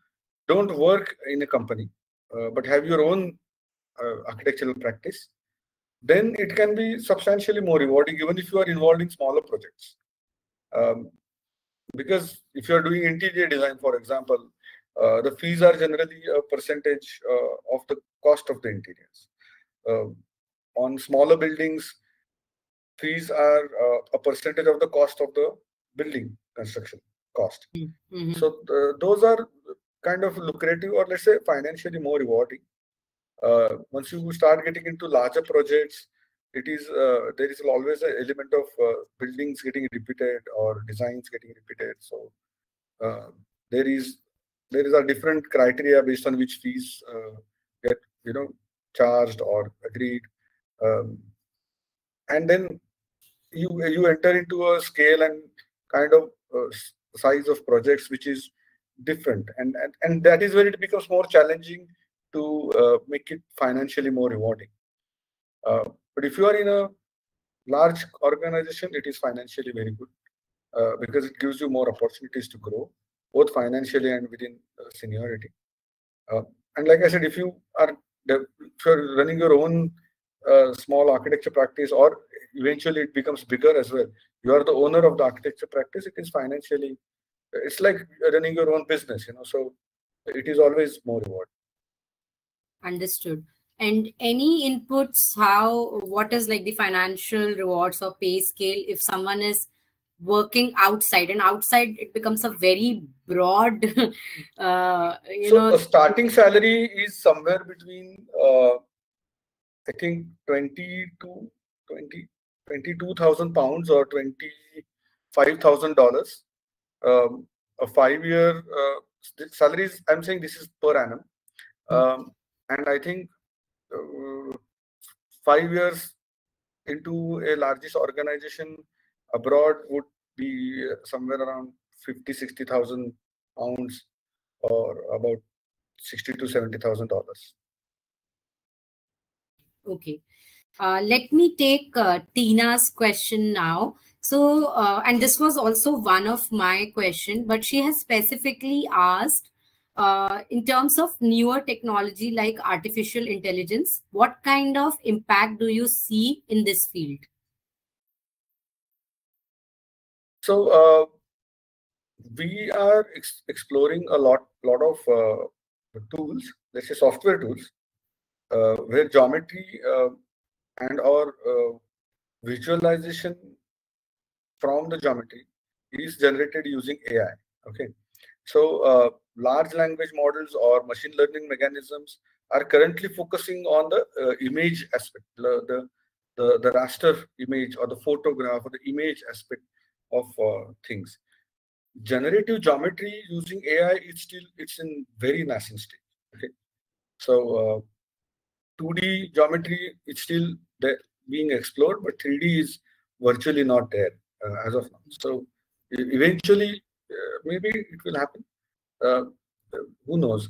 don't work in a company but have your own architectural practice, then it can be substantially more rewarding, even if you are involved in smaller projects. Because if you are doing interior design, for example, the fees are generally a percentage of the cost of the interiors. On smaller buildings, fees are a percentage of the cost of the building construction cost. So those are kind of lucrative, or let's say financially more rewarding. Once you start getting into larger projects, it is there is always an element of buildings getting repeated or designs getting repeated. So there is a different criteria based on which fees get charged or agreed, and then you enter into a scale and kind of size of projects which is different, and that is where it becomes more challenging to make it financially more rewarding. But if you are in a large organization, it is financially very good because it gives you more opportunities to grow, both financially and within seniority. And like I said, if you're running your own small architecture practice, or eventually it becomes bigger as well, you are the owner of the architecture practice, it is financially, it's like running your own business, so it is always more reward. Understood. And any inputs, what is like the financial rewards or pay scale if someone is working outside? And outside, it becomes a very broad, a starting salary is somewhere between, I think, 22,000 pounds or $25,000. A 5-year salaries, I'm saying this is per annum. And I think 5 years into a largest organization abroad would be somewhere around 50,000-60,000 pounds, or about $60,000 to $70,000. Okay. Let me take Tina's question now. So, and this was also one of my question, but she has specifically asked, in terms of newer technology like artificial intelligence, what kind of impact do you see in this field? So we are exploring a lot of tools, let's say software tools, where geometry and/or visualization from the geometry is generated using AI. Okay, so large language models or machine learning mechanisms are currently focusing on the image aspect, the raster image or the photograph or the image aspect of things. Generative geometry using AI, it's in very nascent stage. Okay, so 2D geometry is still being explored, but 3D is virtually not there as of now. So eventually, maybe it will happen. Who knows?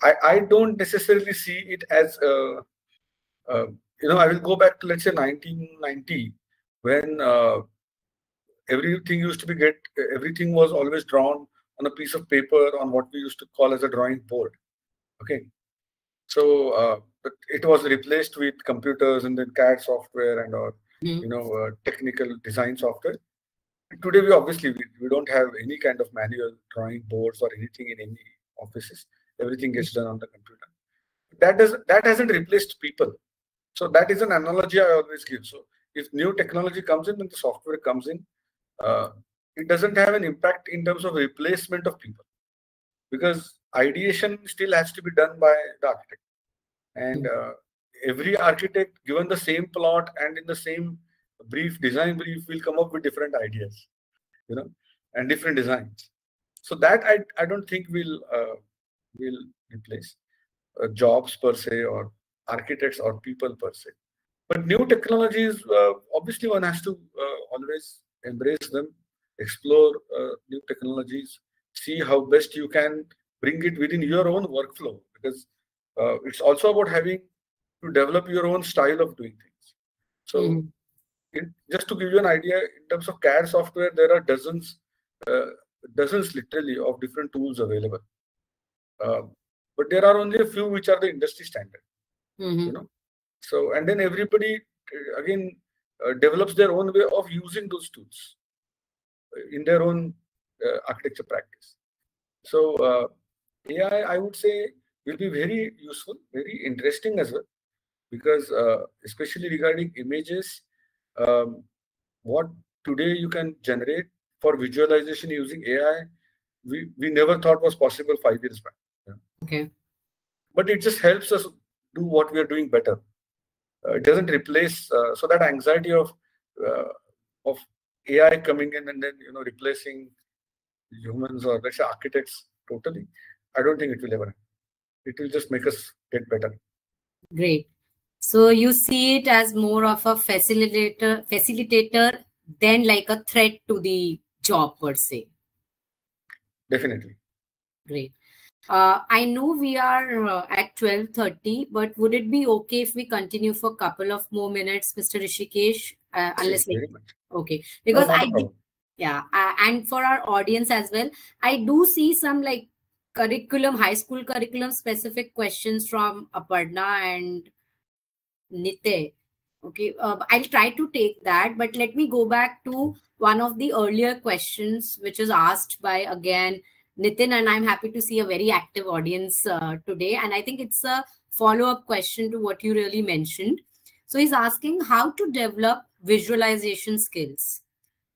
I don't necessarily see it as I will go back to, let's say, 1990, when everything was always drawn on a piece of paper on what we used to call as a drawing board. Okay, so but it was replaced with computers and then CAD software and technical design software. Today, we don't have any kind of manual drawing boards or anything in any offices. Everything gets done on the computer. That hasn't replaced people. So that is an analogy I always give. So if new technology comes in and the software comes in, it doesn't have an impact in terms of replacement of people, because ideation still has to be done by the architect. And every architect, given the same plot and in the same design brief, will come up with different ideas, and different designs. So that I don't think will replace jobs per se, or architects or people per se. But new technologies, obviously one has to always embrace them, explore new technologies, see how best you can bring it within your own workflow, because it's also about having to develop your own style of doing things. So just to give you an idea, in terms of CAD software, there are dozens literally of different tools available. But there are only a few which are the industry standard. So, and then everybody again develops their own way of using those tools in their own architecture practice. So AI, I would say, will be very useful, very interesting as well, because especially regarding images, what today you can generate for visualization using AI, we never thought was possible 5 years back. Okay. But it just helps us do what we are doing better. It doesn't replace, so that anxiety of AI coming in and then replacing humans, or let's say architects totally, I don't think it will ever happen. It will just make us get better. Great. So you see it as more of a facilitator than like a threat to the job per se. Definitely. Great. I know we are at 12:30, but would it be okay if we continue for a couple of more minutes, Mr. Rishikesh? Unless, like, Very much. okay, No, because not a problem. yeah, and for our audience as well, I do see some like curriculum, high school curriculum specific questions from Aparna and Nite. Okay, I'll try to take that, but let me go back to one of the earlier questions, which is asked by again Nitin, and I'm happy to see a very active audience today. And I think it's a follow-up question to what you really mentioned. So he's asking how to develop visualization skills.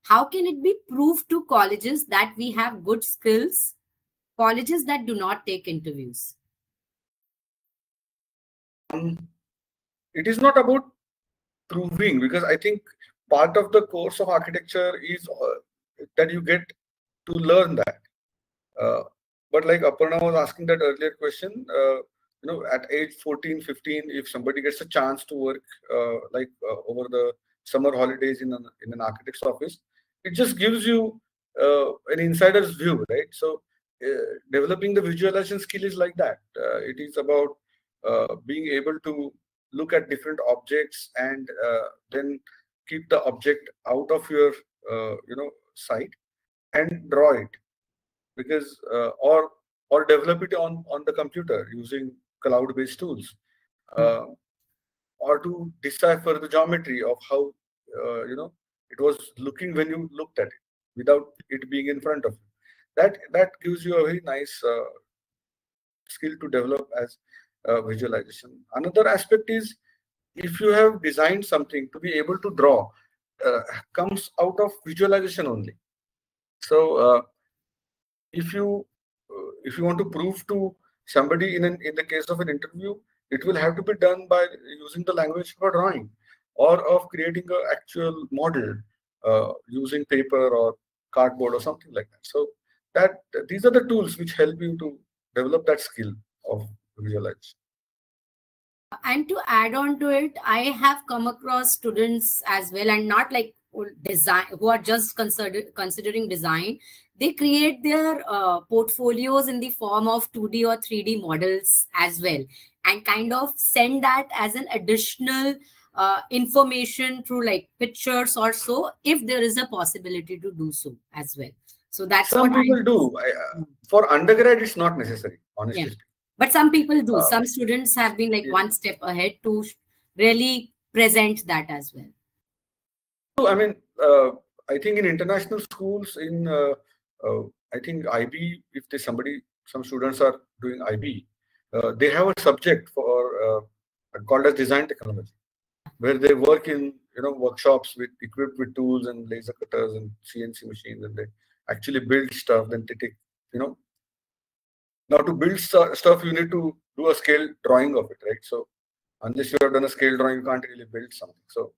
How can it be proved to colleges that we have good skills, colleges that do not take interviews? It is not about proving, because I think part of the course of architecture is that you get to learn that. But like Aparna was asking that earlier question, at age 14, 15, if somebody gets a chance to work over the summer holidays in an architect's office, it just gives you an insider's view, right? So developing the visualization skill is like that. It is about being able to look at different objects and then keep the object out of your sight and draw it, because or develop it on the computer using cloud-based tools, or to decipher the geometry of how it was looking when you looked at it without it being in front of you. That gives you a very nice skill to develop as visualization. Another aspect is, if you have designed something, to be able to draw comes out of visualization only. So if you want to prove to somebody in the case of an interview, it will have to be done by using the language for drawing, or of creating an actual model using paper or cardboard or something like that. So that these are the tools which help you to develop that skill of visualization. And to add on to it, I have come across students as well, and not like design, who are just considering design. They create their portfolios in the form of 2D or 3D models as well, and kind of send that as an additional information through like pictures or so, if there is a possibility to do so as well. So that's some what people do. For undergrad, it's not necessary, honestly. Yeah. But some people do. Some students have been like one step ahead to really present that as well. I mean, I think in international schools, in I think IB, if some students are doing IB, they have a subject for called as design technology, where they work in workshops equipped with tools and laser cutters and CNC machines, and they actually build stuff. Then they take now to build stuff, you need to do a scale drawing of it, right? So unless you have done a scale drawing, you can't really build something. So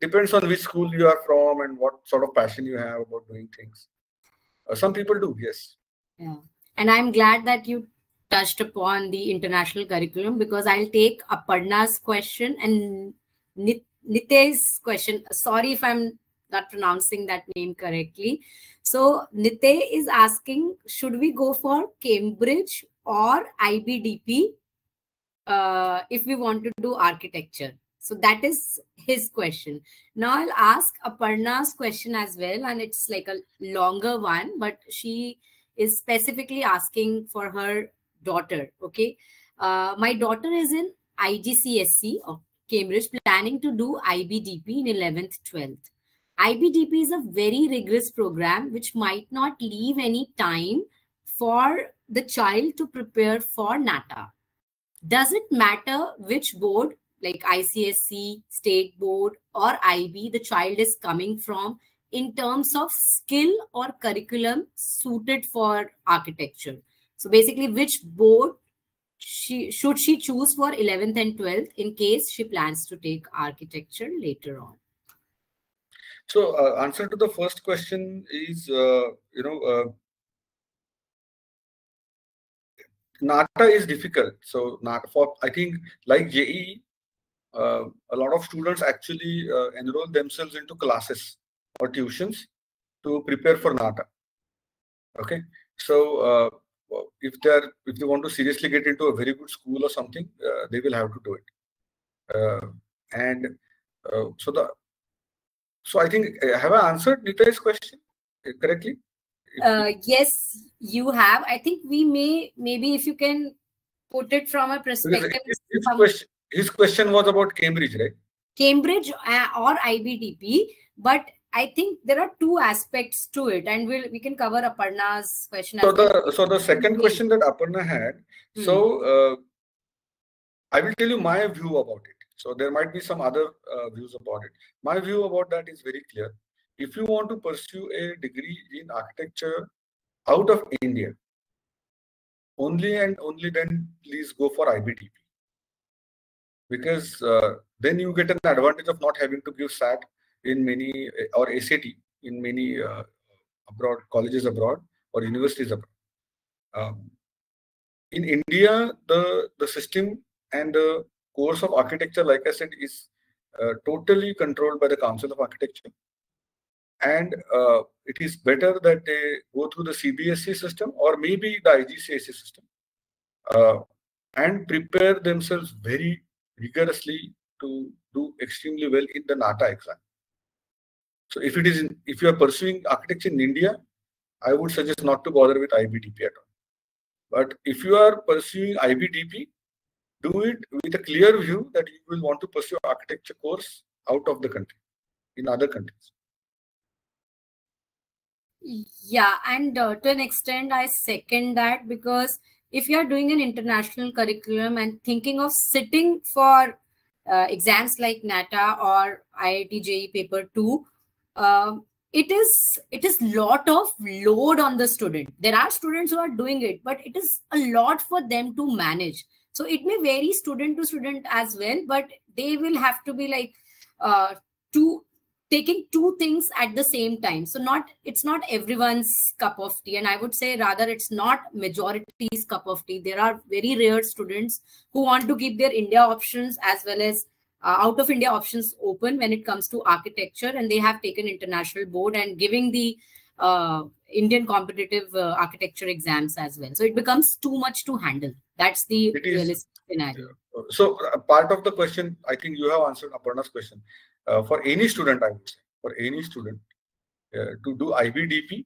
depends on which school you are from and what sort of passion you have about doing things. Some people do, yes. Yeah, and I'm glad that you touched upon the international curriculum, because I'll take Aparna's question and Nite's question. Sorry if I'm not pronouncing that name correctly. So Nite is asking, should we go for Cambridge or IBDP if we want to do architecture? So that is his question. Now I'll ask Aparna's question as well, and it's like a longer one, but she is specifically asking for her daughter. Okay, my daughter is in IGCSE of Cambridge, planning to do IBDP in 11th, 12th. IBDP is a very rigorous program which might not leave any time for the child to prepare for NATA. Does it matter which board, like ICSC, State Board, or IB, the child is coming from in terms of skill or curriculum suited for architecture? So basically, which board should she choose for 11th and 12th in case she plans to take architecture later on? So answer to the first question is, NATA is difficult. So I think like JEE, a lot of students actually enroll themselves into classes or tuitions to prepare for NATA. Okay, so if they want to seriously get into a very good school or something, they will have to do it. And so I think, have I answered Nitay's question correctly? Yes, you have. I think we maybe if you can put it from a perspective. His question was about Cambridge, right? Cambridge or IBDP, but I think there are two aspects to it, and we can cover Aparna's question. So the second question that Aparna had. So I will tell you my view about it. So there might be some other views about it. My view about that is very clear. If you want to pursue a degree in architecture out of India, only and only then please go for IBDP. Because then you get an advantage of not having to give SAT in many, or SAT in many colleges abroad or universities abroad. In India, the system and the course of architecture, like I said, is totally controlled by the Council of Architecture. And it is better that they go through the CBSE system or maybe the IGCSE system and prepare themselves very rigorously to do extremely well in the NATA exam. So if you are pursuing architecture in India, I would suggest not to bother with IBDP at all. But if you are pursuing IBDP, do it with a clear view that you will want to pursue architecture course out of the country, in other countries. Yeah, and to an extent, I second that, because if you are doing an international curriculum and thinking of sitting for exams like NATA or IIT JEE paper 2, it is lot of load on the student. There are students who are doing it, but it is a lot for them to manage. So it may vary student to student as well, but they will have to be like taking two things at the same time. So it's not everyone's cup of tea, and I would say rather it's not majority's cup of tea. There are very rare students who want to keep their India options as well as out of India options open when it comes to architecture, and they have taken international board and giving the Indian competitive architecture exams as well. So it becomes too much to handle. That's the realistic scenario. So part of the question, I think you have answered Aparna's question. For any student, I would say, for any student to do IBDP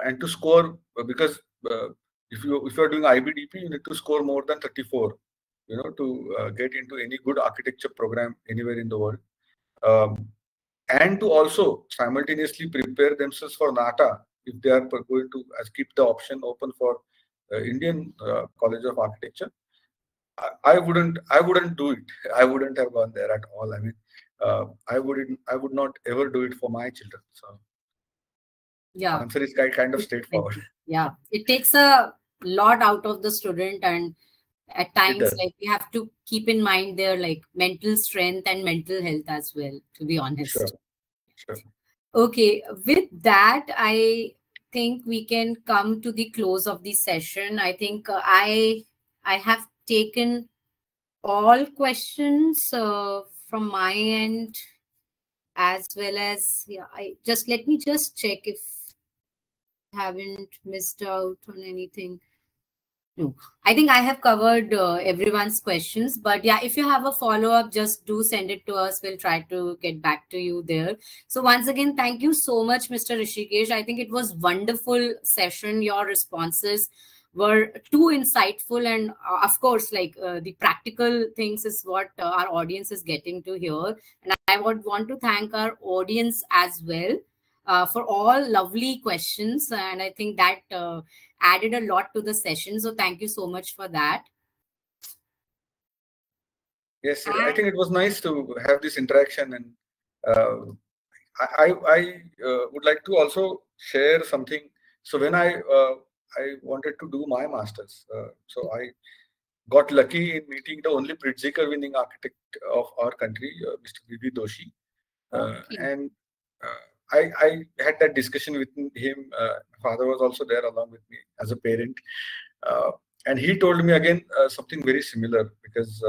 and to score, because if you are doing IBDP, you need to score more than 34, to get into any good architecture program anywhere in the world, and to also simultaneously prepare themselves for NATA if they are going to keep the option open for Indian College of Architecture. I wouldn't do it. I wouldn't have gone there at all. I mean, I would not ever do it for my children. So yeah, answer is kind of straightforward. Yeah, it takes a lot out of the student, and at times like we have to keep in mind their like mental strength and mental health as well, to be honest. Sure. Okay, with that, I think we can come to the close of the session. I think I have taken all questions from my end, as well as let me just check if I haven't missed out on anything. No, I think I have covered everyone's questions, but yeah, if you have a follow-up, just do send it to us. We'll try to get back to you there. So once again, thank you so much, Mr. Hrishikesh. I think it was wonderful session. Your responses were too insightful, and of course, like the practical things is what our audience is getting to hear. And I would want to thank our audience as well for all lovely questions, and I think that added a lot to the session. So thank you so much for that. Yes, I think it was nice to have this interaction, and I would like to also share something. So when I wanted to do my master's, so I got lucky in meeting the only Pritzker winning architect of our country, Mr. B.B. Doshi, and I had that discussion with him. My father was also there along with me as a parent. And he told me again something very similar, because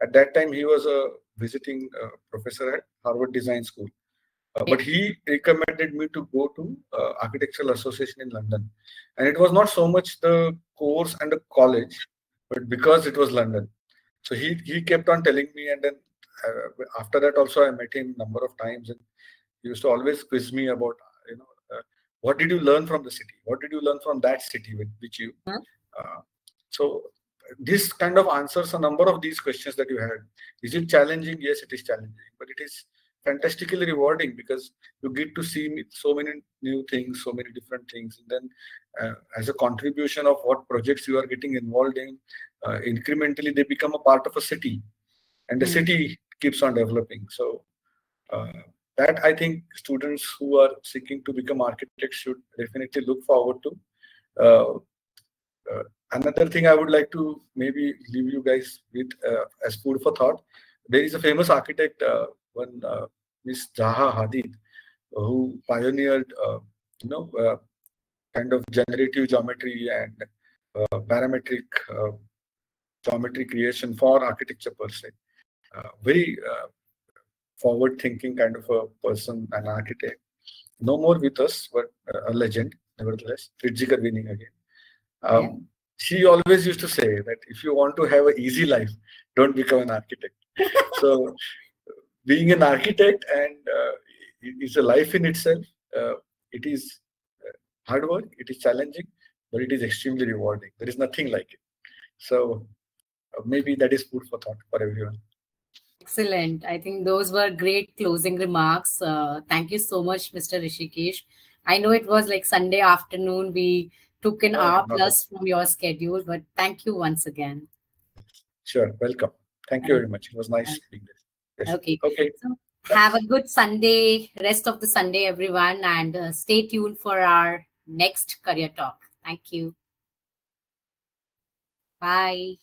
at that time he was a visiting professor at Harvard Design School. But he recommended me to go to Architectural Association in London. And it was not so much the course and the college, but because it was London. So he kept on telling me, and then after that also I met him a number of times, and he used to always quiz me about, what did you learn from the city? What did you learn from that city with which you? So this kind of answers a number of these questions that you had. Is it challenging? Yes, it is challenging, but it is fantastically rewarding because you get to see so many new things, so many different things, and then as a contribution of what projects you are getting involved in, incrementally they become a part of a city, and the city keeps on developing. So that I think students who are seeking to become architects should definitely look forward to. Another thing I would like to maybe leave you guys with as food for thought. There is a famous architect, Miss Zaha Hadid, who pioneered, kind of generative geometry and parametric geometry creation for architecture per se. Very forward-thinking kind of a person, an architect. No more with us, but a legend, nevertheless. Hrishikesh winning again. She always used to say that if you want to have an easy life, don't become an architect. So being an architect and is a life in itself. It is hard work, it is challenging, but it is extremely rewarding. There is nothing like it. So maybe that is food for thought for everyone. Excellent. I think those were great closing remarks. Thank you so much, Mr. Hrishikesh. I know it was like Sunday afternoon. We took an hour plus from your schedule, but thank you once again. Sure. Welcome. Thank you very much. It was nice being there. Yes. Okay. Okay. So have a good Sunday, rest of the Sunday, everyone, and stay tuned for our next career talk. Thank you. Bye.